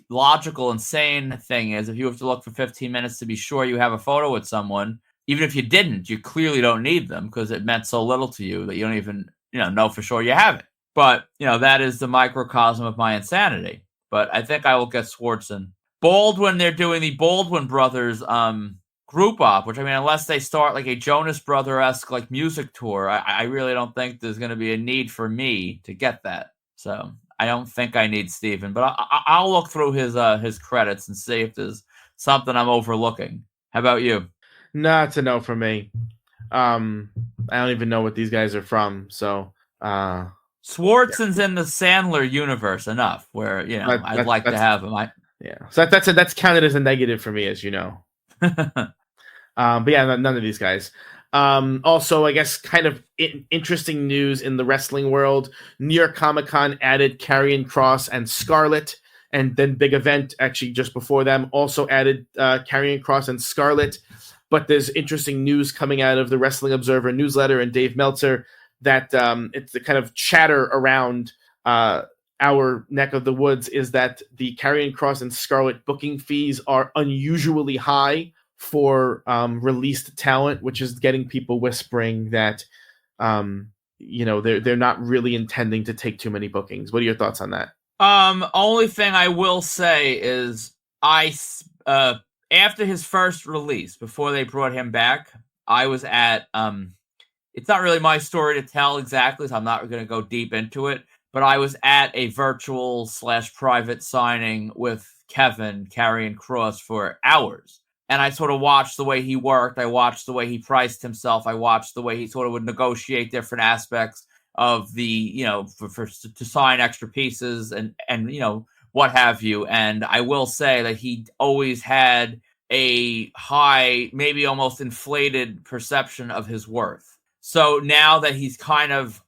logical, insane thing is if you have to look for 15 minutes to be sure you have a photo with someone, even if you didn't, you clearly don't need them because it meant so little to you that you don't even know for sure you have it. But, that is the microcosm of my insanity. But I think I will get Swartzen. Baldwin, they're doing the Baldwin Brothers group op, which, I mean, unless they start like a Jonas Brother-esque music tour, I really don't think there's going to be a need for me to get that. So I don't think I need Steven, but I'll look through his credits and see if there's something I'm overlooking. How about you? Nah, it's a no for me. I don't even know what these guys are from, so Swartzen's in the Sandler universe enough where I'd like to have him. So that's counted as a negative for me, as you know. But yeah, none of these guys. Also, I guess kind of interesting news in the wrestling world. New York Comic Con added Karrion Kross and Scarlett, and then Big Event actually just before them also added Karrion Kross and Scarlett. But there's interesting news coming out of the Wrestling Observer newsletter and Dave Meltzer that it's the kind of chatter around our neck of the woods is that the Karrion Kross and Scarlett booking fees are unusually high for released talent, which is getting people whispering that they're not really intending to take too many bookings. What are your thoughts on that? Only thing I will say is after his first release, before they brought him back, I was at it's not really my story to tell exactly, so I'm not going to go deep into it, but I was at a virtual/private signing with Kevin Karrion Kross for hours. And I sort of watched the way he worked. I watched the way he priced himself. I watched the way he sort of would negotiate different aspects of the, to sign extra pieces and what have you. And I will say that he always had a high, maybe almost inflated perception of his worth. So now that he's kind of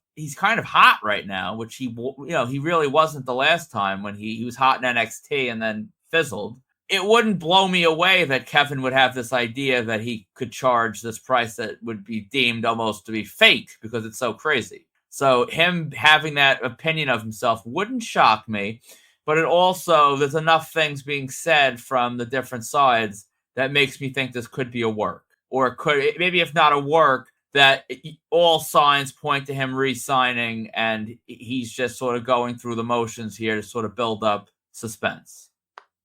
hot right now, which he really wasn't the last time when he was hot in NXT and then fizzled. It wouldn't blow me away that Kevin would have this idea that he could charge this price that would be deemed almost to be fake because it's so crazy. So him having that opinion of himself wouldn't shock me, but it also, there's enough things being said from the different sides that makes me think this could be a work. Or it could, maybe if not a work, that all signs point to him re-signing and he's just sort of going through the motions here to sort of build up suspense.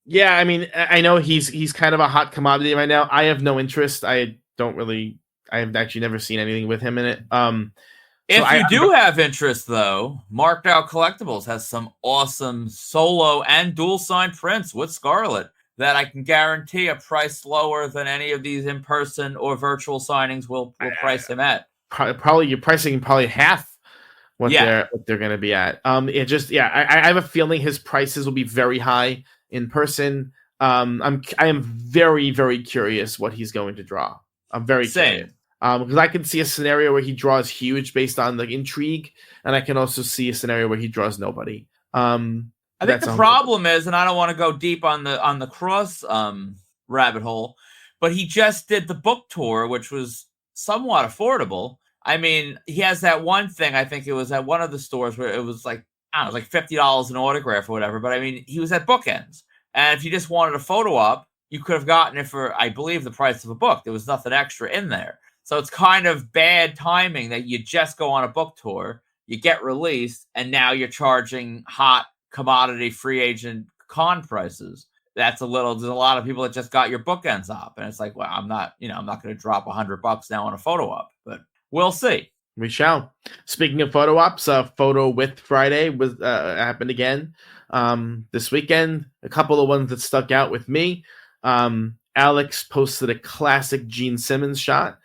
Yeah, I mean, I know he's kind of a hot commodity right now. I have no interest. I have actually never seen anything with him in it. If you do have interest, though, Marked Out Collectibles has some awesome solo and dual signed prints with Scarlet that I can guarantee a price lower than any of these in-person or virtual signings will price him at. Probably you're pricing probably half what they're going to be at. I have a feeling his prices will be very high in person. I am very, very curious what he's going to draw. I'm very curious. Because I can see a scenario where he draws huge based on the intrigue, and I can also see a scenario where he draws nobody. I think the problem is, and I don't want to go deep on the cross rabbit hole, but he just did the book tour, which was somewhat affordable. I mean, he has that one thing. I think it was at one of the stores where it was like, I don't know, like $50 an autograph or whatever. But I mean, he was at Bookends, and if you just wanted a photo op, you could have gotten it for, I believe, the price of a book. There was nothing extra in there. So it's kind of bad timing that you just go on a book tour, you get released, and now you're charging hot commodity free agent con prices. There's a lot of people that just got your Bookends op, and it's like, well, I'm not going to drop $100 now on a photo op, but we'll see. We shall. Speaking of photo ops, Photo With Friday was happened again this weekend. A couple of ones that stuck out with me. Alex posted a classic Gene Simmons shot,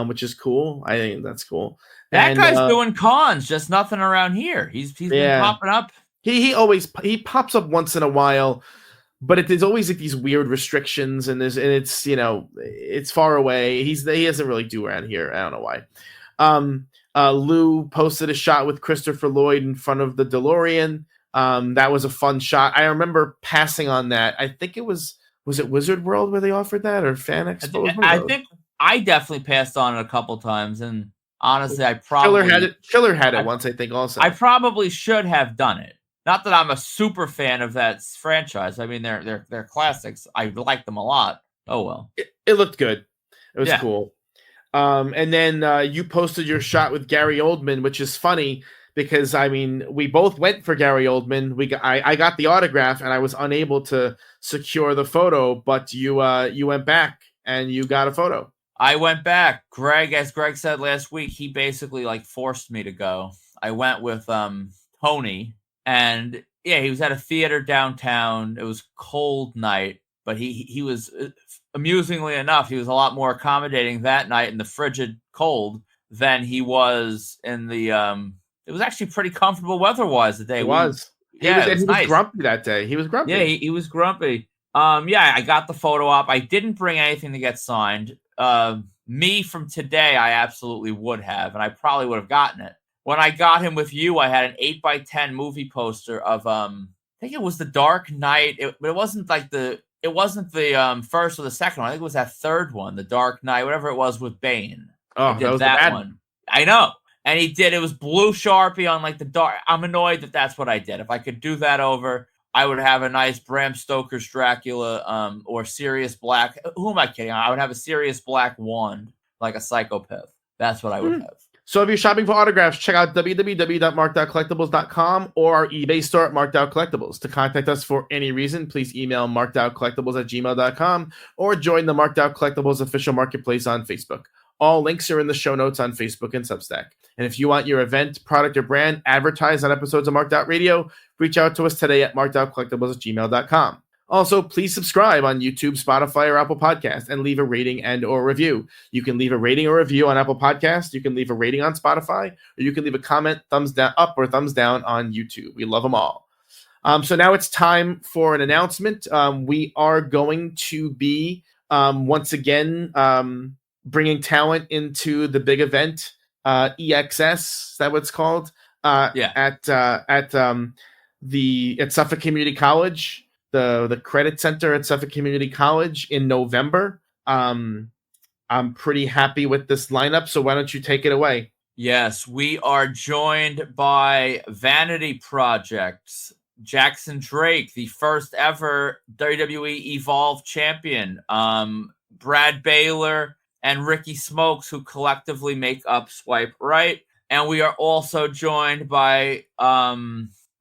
which is cool. I think that's cool. That guy's doing cons, just nothing around here. He's been popping up. He always pops up once in a while, but there's always like these weird restrictions, and it's it's far away. He doesn't really do around here. I don't know why. Lou posted a shot with Christopher Lloyd in front of the DeLorean. That was a fun shot. I remember passing on that. I think it was it Wizard World where they offered that, or Fan Expo? I think I definitely passed on it a couple times, and honestly, I probably Schiller had it once. I think also I probably should have done it. Not that I'm a super fan of that franchise. I mean, they're classics. I like them a lot. Oh well, it looked good. It was cool. And then you posted your shot with Gary Oldman, which is funny because I mean we both went for Gary Oldman. I got the autograph and I was unable to secure the photo, but you went back and you got a photo. I went back. As Greg said last week, he basically like forced me to go. I went with Tony. And yeah, he was at a theater downtown. It was a cold night, but he was, amusingly enough, he was a lot more accommodating that night in the frigid cold than he was in the, it was actually pretty comfortable weather-wise the day. He was nice. Grumpy that day. He was grumpy. Yeah, he was grumpy. I got the photo op. I didn't bring anything to get signed. Me from today, I absolutely would have, and I probably would have gotten it. When I got him with you, I had an 8x10 movie poster of I think it was The Dark Knight. But it wasn't the first or the second one. I think it was that third one, The Dark Knight, whatever it was with Bane. Oh, that was that one. I know. And he did. It was blue Sharpie on like the dark. I'm annoyed that that's what I did. If I could do that over, I would have a nice Bram Stoker's Dracula or Sirius Black. Who am I kidding? I would have a Sirius Black wand like a psychopath. That's what I would have. So if you're shopping for autographs, check out www.markedoutcollectibles.com or our eBay store at Marked Out Collectibles. To contact us for any reason, please email markedoutcollectibles@gmail.com or join the Marked Out Collectibles official marketplace on Facebook. All links are in the show notes on Facebook and Substack. And if you want your event, product, or brand advertised on episodes of Marked Out Radio, reach out to us today at markedoutcollectibles@gmail.com. Also, please subscribe on YouTube, Spotify, or Apple Podcasts and leave a rating and or review. You can leave a rating or review on Apple Podcasts. You can leave a rating on Spotify, or you can leave a comment, thumbs down, up or thumbs down on YouTube. We love them all. So now it's time for an announcement. We are going to be once again bringing talent into the big event, EXS. Is that what it's called? At Suffolk Community College. The Credit Center at Suffolk Community College in November. I'm pretty happy with this lineup, so why don't you take it away? Yes, we are joined by Vanity Projects, Jackson Drake, the first ever WWE Evolve champion, Brad Baylor, and Ricky Smokes, who collectively make up Swipe Right. And we are also joined by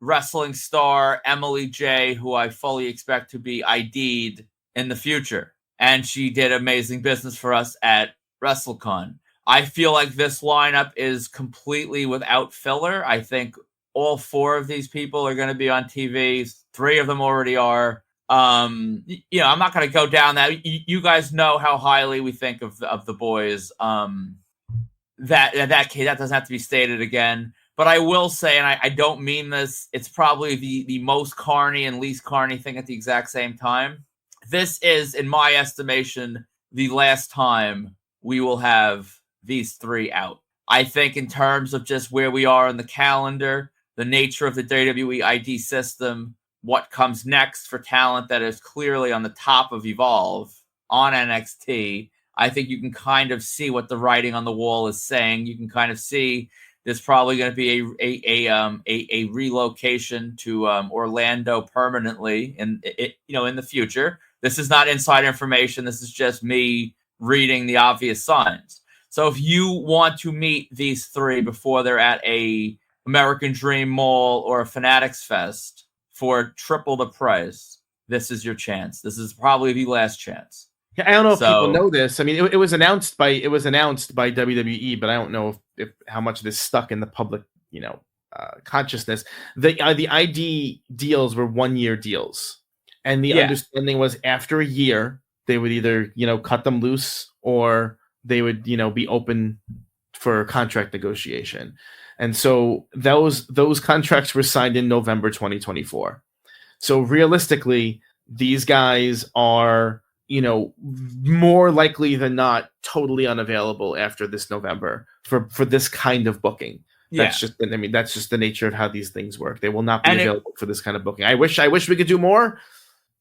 wrestling star Emily Jaye, who I fully expect to be ID'd in the future. And she did amazing business for us at WrestleCon. I feel like this lineup is completely without filler. I think all 4 of these people are going to be on TV. 3 of them already are. I'm not going to go down that. You guys know how highly we think of the boys. That doesn't have to be stated again. But I will say, and I don't mean this, it's probably the most carny and least carny thing at the exact same time. This is, in my estimation, the last time we will have these 3 out. I think in terms of just where we are in the calendar, the nature of the WWE ID system, what comes next for talent that is clearly on the top of Evolve on NXT, I think you can kind of see what the writing on the wall is saying. You can kind of see there's probably going to be a relocation to Orlando permanently in the future. This is not inside information. This is just me reading the obvious signs. So if you want to meet these 3 before they're at a American Dream Mall or a Fanatics Fest for triple the price, this is your chance. This is probably the last chance. Yeah, I don't know if people know this. I mean, it was announced by WWE, but I don't know if how much of this stuck in the public, consciousness. The ID deals were 1-year deals, and the understanding was after a year they would either cut them loose or they would be open for contract negotiation. And so those contracts were signed in November 2024. So realistically, these guys are, more likely than not totally unavailable after this November for this kind of booking. That's just the nature of how these things work. They will not be available for this kind of booking. I wish we could do more,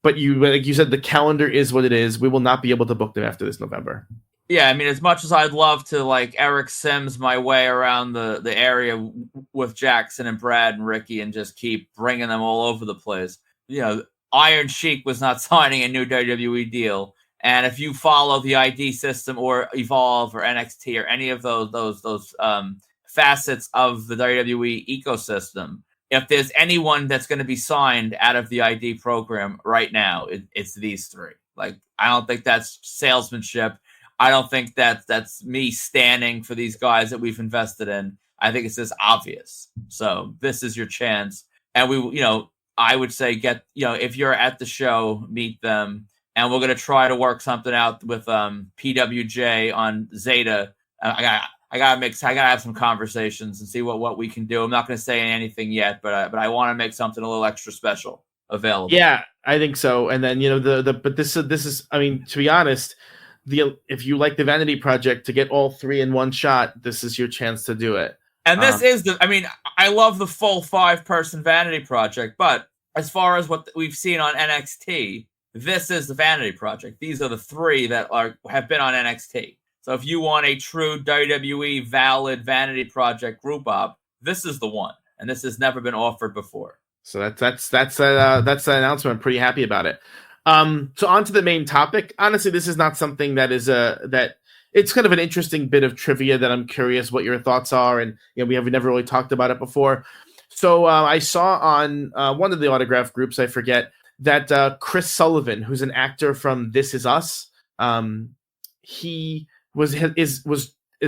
but like you said, the calendar is what it is. We will not be able to book them after this November. Yeah, I mean, as much as I'd love to Eric Sims my way around the area with Jackson and Brad and Ricky and just keep bringing them all over the place, Iron Sheik was not signing a new WWE deal. And if you follow the ID system or Evolve or NXT or any of those facets of the WWE ecosystem, if there's anyone that's going to be signed out of the ID program right now, it's these 3. I don't think that's salesmanship. I don't think that's me standing for these guys that we've invested in. I think it's just obvious. So this is your chance. And I would say if you're at the show, meet them. And we're going to try to work something out with PWJ on Zeta. I gotta have some conversations and see what we can do. I'm not going to say anything yet, but I want to make something a little extra special available. Yeah, I think so. And then but this is I mean, to be honest, if you like the Vanity Project, to get all 3 in one shot, this is your chance to do it. And this is I love the full 5-person Vanity Project, but as far as what we've seen on NXT, this is the Vanity Project. These are the 3 that have been on NXT. So if you want a true WWE valid Vanity Project group up, this is the one, and this has never been offered before. So that's the announcement. I'm pretty happy about it. So on to the main topic. Honestly, this is not something that is that it's kind of an interesting bit of trivia that I'm curious what your thoughts are, and we never really talked about it before. So I saw on one of the autograph groups, I forget, that Chris Sullivan, who's an actor from This Is Us, he has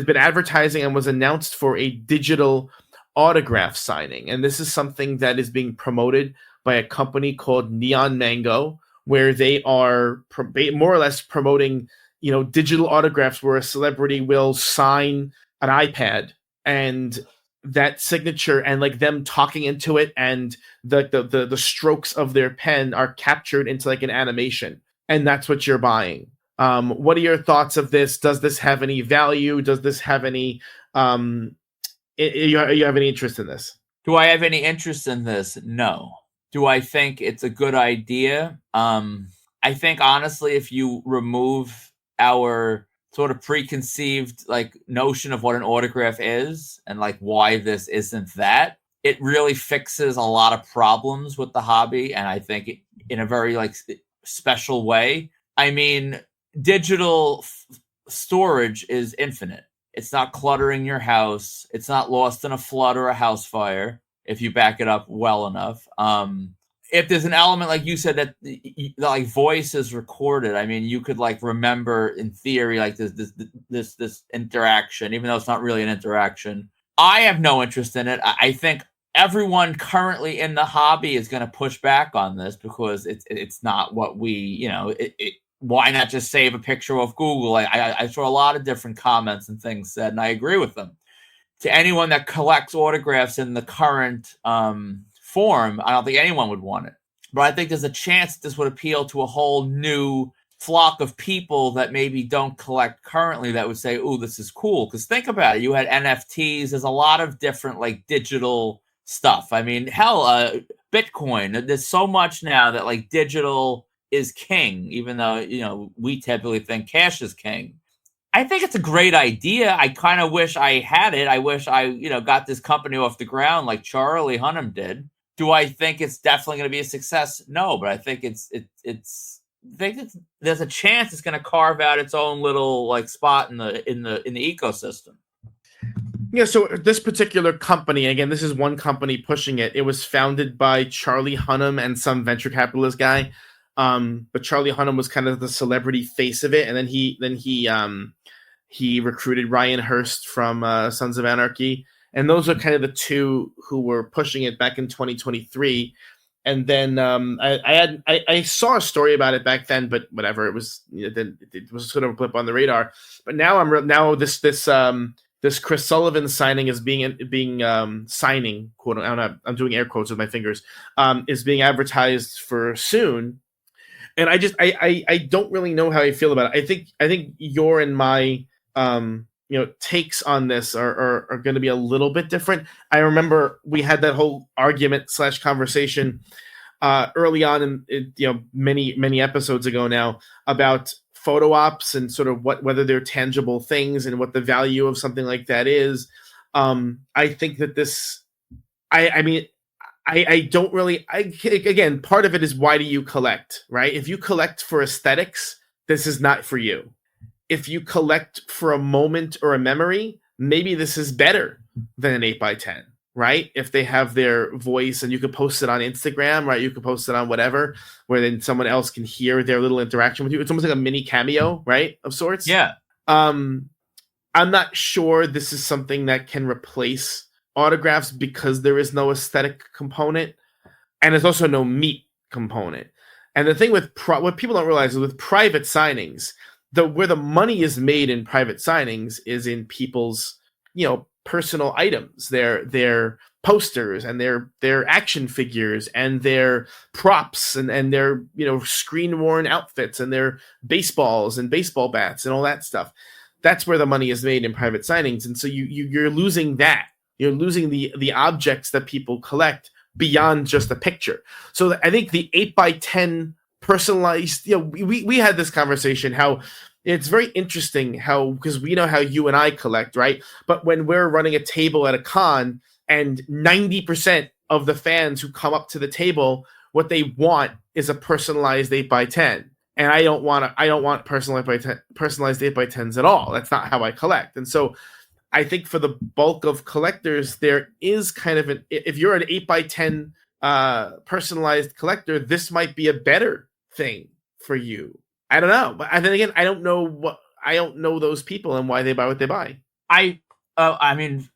been advertising and was announced for a digital autograph signing, and this is something that is being promoted by a company called Neon Mango, where they are more or less promoting, digital autographs where a celebrity will sign an iPad and that signature and them talking into it and the strokes of their pen are captured into an animation, and that's what you're buying. What are your thoughts of this? Does this have any value? Does this have any you have any interest in this? Do I have any interest in this? No. Do I think it's a good idea? I think honestly, if you remove our sort of preconceived notion of what an autograph is and why this isn't that, it really fixes a lot of problems with the hobby, and I think in a very special way. I mean, digital storage is infinite. It's not cluttering your house. It's not lost in a flood or a house fire. if you back it up well enough. If there's an element, like you said, that like voice is recorded, I mean, you could like remember in theory, like this interaction, even though it's not really an interaction. I have no interest in it. I think everyone currently in the hobby is going to push back on this because it's not what we, why not just save a picture off Google? I saw a lot of different comments and things said, and I agree with them. To anyone that collects autographs in the current form, I don't think anyone would want it. But I think there's a chance this would appeal to a whole new flock of people that maybe don't collect currently that would say, "Ooh, this is cool." Because think about it, you had NFTs. There's a lot of different like digital stuff. I mean, hell, Bitcoin. There's so much now that like digital is king, even though we typically think cash is king. I think it's a great idea. I kind of wish I had it. I wish I got this company off the ground like Charlie Hunnam did. Do I think it's definitely going to be a success? No, but I think there's a chance it's going to carve out its own little like spot in the ecosystem. Yeah, so this particular company, again, this is one company pushing it. It was founded by Charlie Hunnam and some venture capitalist guy. But Charlie Hunnam was kind of the celebrity face of it, and then he recruited Ryan Hurst from Sons of Anarchy. And those are kind of the two who were pushing it back in 2023. And then I saw a story about it back then, but whatever, it was sort of a blip on the radar. But now this Chris Sullivan signing is signing, quote, I'm doing air quotes with my fingers, is being advertised for soon. And I don't really know how I feel about it. I think your and my takes on this are going to be a little bit different. I remember we had that whole argument / conversation early on in many episodes ago now about photo ops and sort of whether they're tangible things and what the value of something like that is. I think that this, I don't really, again, part of it is, why do you collect, right? If you collect for aesthetics, this is not for you. If you collect for a moment or a memory, maybe this is better than an 8x10, right? If they have their voice and you could post it on Instagram, right? You could post it on whatever, where then someone else can hear their little interaction with you. It's almost like a mini cameo, right? Of sorts. Yeah. I'm not sure this is something that can replace autographs because there is no aesthetic component and there's also no meat component. And the thing with what people don't realize is with private signings, where the money is made in private signings is in people's personal items, their posters and their action figures and their props and their screen worn outfits and their baseballs and baseball bats and all that stuff. That's where the money is made in private signings. And so you're losing that. You're losing the objects that people collect beyond just a picture. So I think the 8x10 personalized, we had this conversation how it's very interesting because we know how you and I collect, right? But when we're running a table at a con and 90% of the fans who come up to the table, what they want is a personalized 8x10. And I don't want personalized 8x10s at all. That's not how I collect. And so I think for the bulk of collectors, there is kind of if you're an 8x10 personalized collector, this might be a better thing for you. I don't know. But then again, I don't know those people and why they buy what they buy. I mean,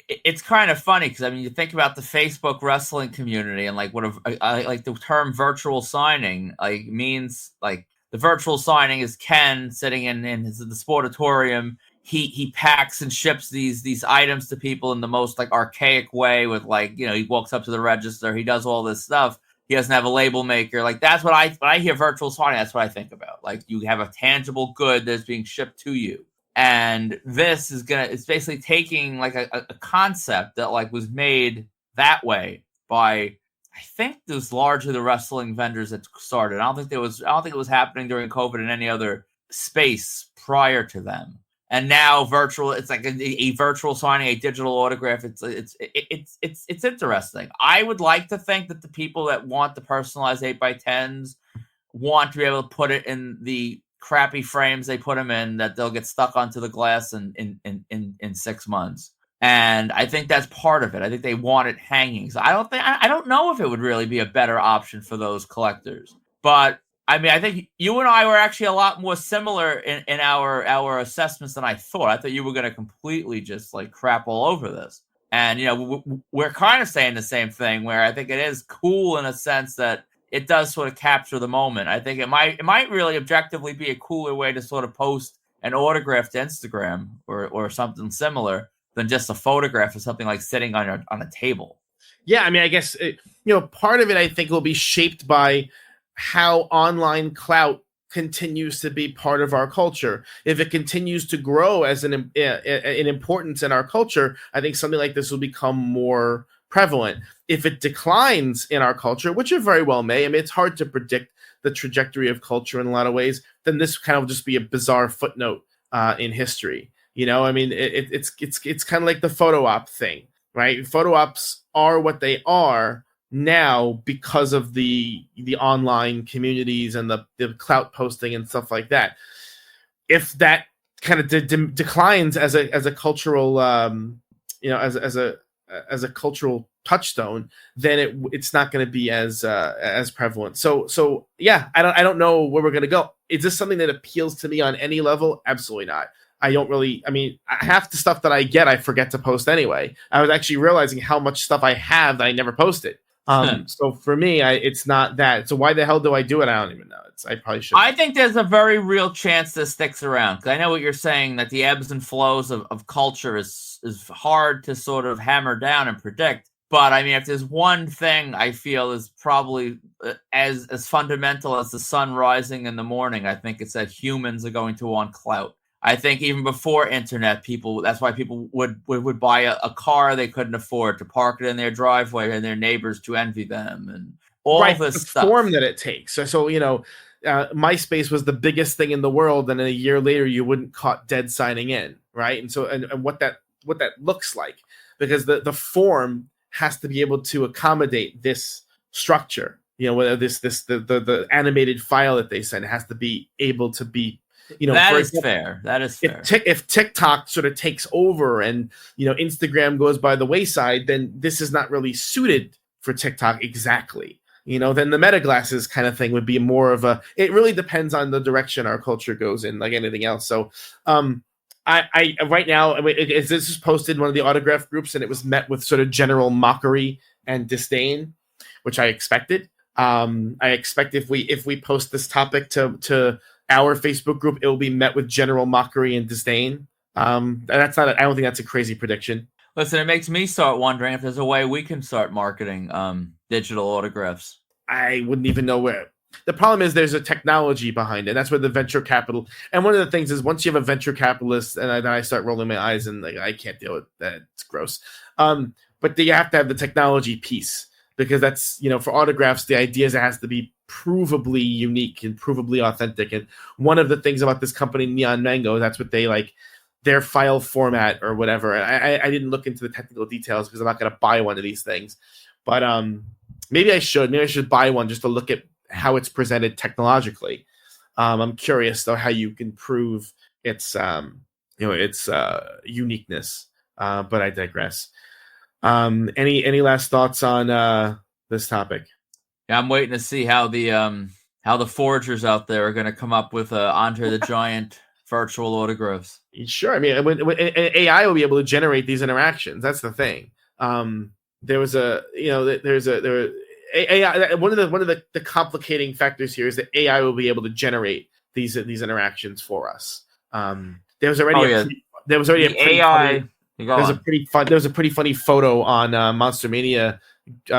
it's kind of funny because you think about the Facebook wrestling community and like like the term virtual signing means like the virtual signing is Ken sitting in the sportatorium. He packs and ships these items to people in the most like archaic way with he walks up to the register. He does all this stuff. He doesn't have a label maker. Like that's when I hear virtual signing, that's what I think about. Like you have a tangible good that's being shipped to you. And this is it's basically taking like a concept that like was made that way by, I think it was largely the wrestling vendors that started. I don't think it was happening during COVID in any other space prior to them. And now it's like a virtual signing, a digital autograph. It's interesting. I would like to think that the people that want the personalized 8x10s want to be able to put it in the crappy frames they put them in, that they'll get stuck onto the glass in 6 months. And I think that's part of it. I think they wanted hangings. I don't know if it would really be a better option for those collectors. But I mean, I think you and I were actually a lot more similar in our assessments than I thought. I thought you were going to completely just like crap all over this. And, you know, we're kind of saying the same thing, where I think it is cool in a sense that it does sort of capture the moment. I think it might really objectively be a cooler way to sort of post an autograph to Instagram or something similar than just a photograph of something like sitting on a table. Yeah, I mean, I guess, part of it, I think, will be shaped by how online clout continues to be part of our culture. If it continues to grow as an importance in our culture, I think something like this will become more prevalent. If it declines in our culture, which it very well may, I mean, it's hard to predict the trajectory of culture in a lot of ways, then this kind of just be a bizarre footnote in history. You know, I mean, it's kind of like the photo op thing, right? Photo ops are what they are now because of the online communities and the clout posting and stuff like that. If that kind of declines as a cultural, as a cultural touchstone, then it's not going to be as prevalent. So yeah, I don't know where we're going to go. Is this something that appeals to me on any level? Absolutely not. Half the stuff that I get, I forget to post anyway. I was actually realizing how much stuff I have that I never posted. So for me, it's not that. So why the hell do I do it? I don't even know. I probably should. I think there's a very real chance this sticks around. Because I know what you're saying, that the ebbs and flows of culture is hard to sort of hammer down and predict. But I mean, if there's one thing I feel is probably as fundamental as the sun rising in the morning, I think it's that humans are going to want clout. I think even before internet, that's why people would buy a car they couldn't afford, to park it in their driveway and their neighbors to envy them, and all this stuff. The form that it takes. So MySpace was the biggest thing in the world, and then a year later you wouldn't caught dead signing in, right? And so and what that looks like, because the form has to be able to accommodate this structure. You know, whether the animated file that they send has to be able to be. That is fair. If TikTok sort of takes over and Instagram goes by the wayside, then this is not really suited for TikTok exactly. Then the meta glasses kind of thing would be more of a. It really depends on the direction our culture goes in, like anything else. So, I right now, this is posted in one of the autograph groups, and it was met with sort of general mockery and disdain, which I expected. I expect if we post this topic to our Facebook group, it will be met with general mockery and disdain. I don't think that's a crazy prediction. Listen, it makes me start wondering if there's a way we can start marketing digital autographs. I wouldn't even know where. The problem is there's a technology behind it. That's where the venture capital. And one of the things is, once you have a venture capitalist, and I start rolling my eyes and I can't deal with that. It's gross. But you have to have the technology piece, because that's, for autographs, the idea is it has to be provably unique and provably authentic. And one of the things about this company, Neon Mango, that's what they like, their file format or whatever. I didn't look into the technical details because I'm not going to buy one of these things, but maybe I should buy one just to look at how it's presented technologically. I'm curious though how you can prove its uniqueness, but I digress. Any last thoughts on this topic? Yeah, I'm waiting to see how the forgers out there are going to come up with Andre the Giant virtual autographs. Sure. I mean, when AI will be able to generate these interactions. That's the thing. There was AI. One of the complicating factors here is that AI will be able to generate these interactions for us. There was already a pretty funny photo on Monster Mania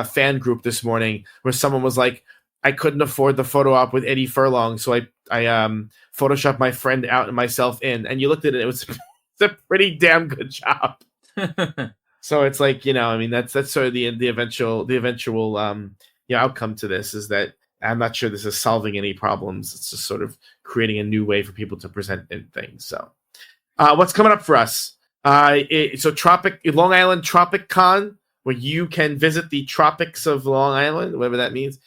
fan group this morning where someone was like, I couldn't afford the photo op with Eddie Furlong, so I photoshopped my friend out and myself in. And you looked at it, it's a pretty damn good job. So it's like, that's sort of the eventual outcome to this, is that I'm not sure this is solving any problems. It's just sort of creating a new way for people to present things. So what's coming up for us? Long Island Tropic Con, where you can visit the tropics of Long Island, whatever that means,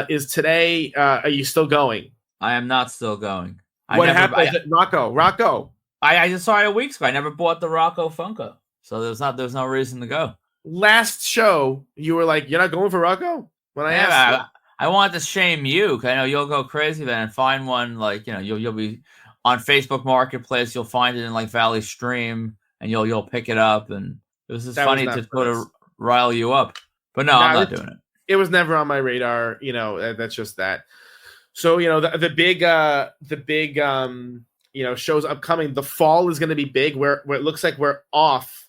is today. Are you still going? I am not still going. What happened at Rocco? I just saw it a week ago. I never bought the Rocco Funko. So there's no reason to go. Last show, you were like, "You're not going for Rocco?" When I asked, I want to shame you, because I know you'll go crazy then and find one, like, you'll be on Facebook Marketplace. You'll find it in like Valley Stream, and you'll pick it up. And it was just funny to sort of rile you up. But no, I'm not doing it. It was never on my radar. That's just that. So the big shows upcoming. The fall is going to be big. Where it looks like we're off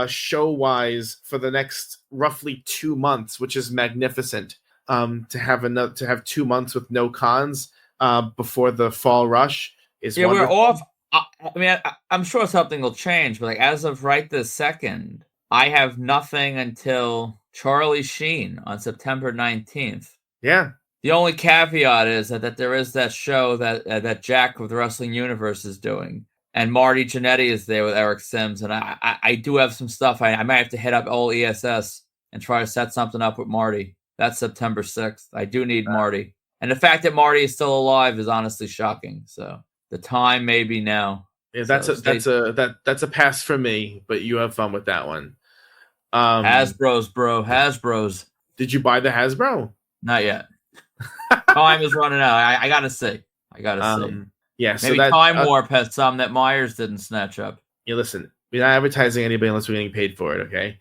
show wise for the next roughly 2 months, which is magnificent. To have 2 months with no cons before the fall rush is wonderful. We're off. I mean, I'm sure something will change, but like as of right this second, I have nothing until Charlie Sheen on September 19th. Yeah. The only caveat is that there is that show that Jack of the Wrestling Universe is doing, and Marty Jannetty is there with Eric Sims, and I do have some stuff. I might have to hit up old ESS and try to set something up with Marty. That's September 6th. I do need Marty. And the fact that Marty is still alive is honestly shocking. So the time may be now. Yeah, that's a pass for me, but you have fun with that one. Hasbro's, bro. Hasbro's. Did you buy the Hasbro? Not yet. Time is running out. I gotta see. Yeah, maybe Time Warp has some that Myers didn't snatch up. Yeah, listen, we're not advertising anybody unless we're getting paid for it, okay?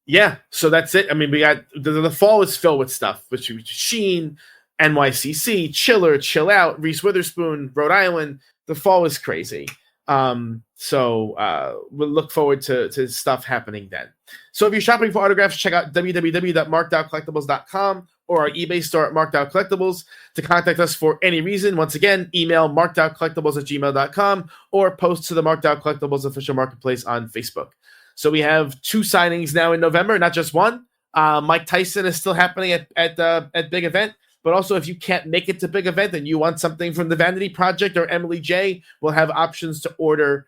Yeah, so that's it. I mean, we got the fall is filled with stuff, which Sheen, NYCC, Chiller, Chill Out, Reese Witherspoon, Rhode Island. The fall is crazy. So we'll look forward to stuff happening then. So if you're shopping for autographs, check out www.markedoutcollectibles.com or our eBay store at Marked Out Collectibles. To contact us for any reason, once again, email markedoutcollectibles@gmail.com or post to the Marked Out Collectibles official marketplace on Facebook. So we have 2 signings now in November, not just one. Mike Tyson is still happening at Big Event. But also, if you can't make it to Big Event and you want something from the Vanity Project or Emily Jaye, we'll have options to order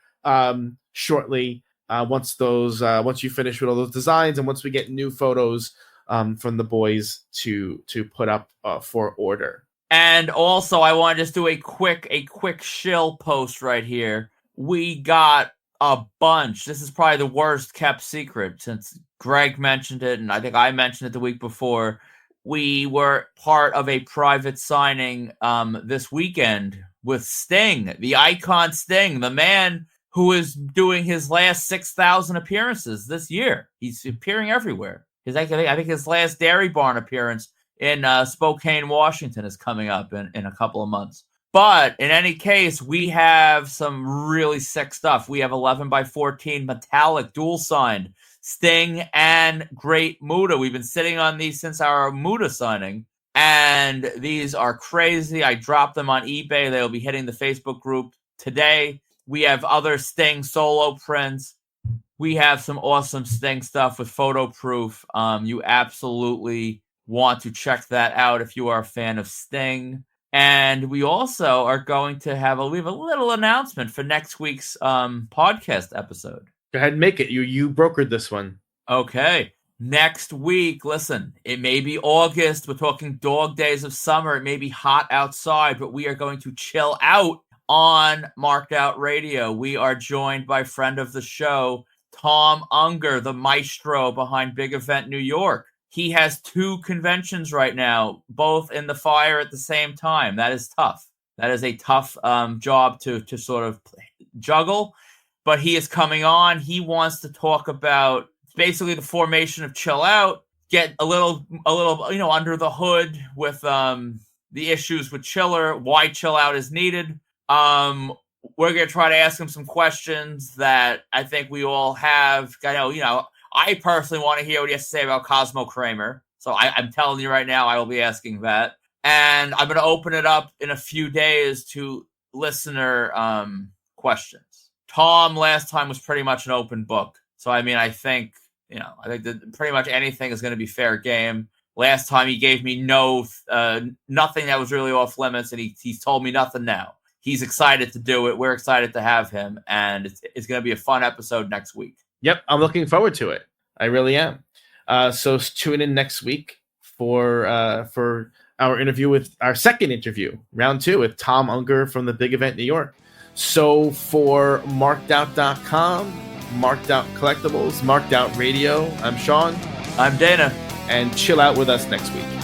shortly once you finish with all those designs and once we get new photos from the boys to put up for order. And also, I want to just do a quick shill post right here. We got a bunch. This is probably the worst kept secret since Greg mentioned it, and I think I mentioned it the week before. We were part of a private signing this weekend with Sting, the icon Sting, the man who is doing his last 6,000 appearances this year. He's appearing everywhere. I think his last Dairy Barn appearance in Spokane, Washington is coming up in a couple of months. But in any case, we have some really sick stuff. We have 11x14 metallic dual signed Sting and Great Muta. We've been sitting on these since our Muta signing, and these are crazy. I dropped them on eBay. They'll be hitting the Facebook group today. We have other Sting solo prints. We have some awesome Sting stuff with photo proof. You absolutely want to check that out if you are a fan of Sting. And we also are going to have a little announcement for next week's podcast episode. Go ahead and make it. You brokered this one. Okay. Next week, listen, it may be August. We're talking dog days of summer. It may be hot outside, but we are going to chill out on Marked Out Radio. We are joined by friend of the show, Tom Unger, the maestro behind Big Event New York. He has 2 conventions right now, both in the fire at the same time. That is tough. That is a tough job to sort of juggle. But he is coming on. He wants to talk about basically the formation of Chill Out, get a little under the hood with the issues with Chiller, why Chill Out is needed. We're going to try to ask him some questions that I think we all have. I personally want to hear what he has to say about Cosmo Kramer. So I'm telling you right now, I will be asking that. And I'm going to open it up in a few days to listener questions. Tom last time was pretty much an open book. So, I mean, I think that pretty much anything is going to be fair game. Last time he gave me nothing that was really off limits, and he's told me nothing now. He's excited to do it. We're excited to have him, and it's going to be a fun episode next week. Yep, I'm looking forward to it. I really am. So tune in next week for our interview with our second interview, round 2, with Tom Unger from the Big Event New York. So for markedout.com, Marked Out Collectibles, Marked Out Radio, I'm Sean. I'm Dana. And chill out with us next week.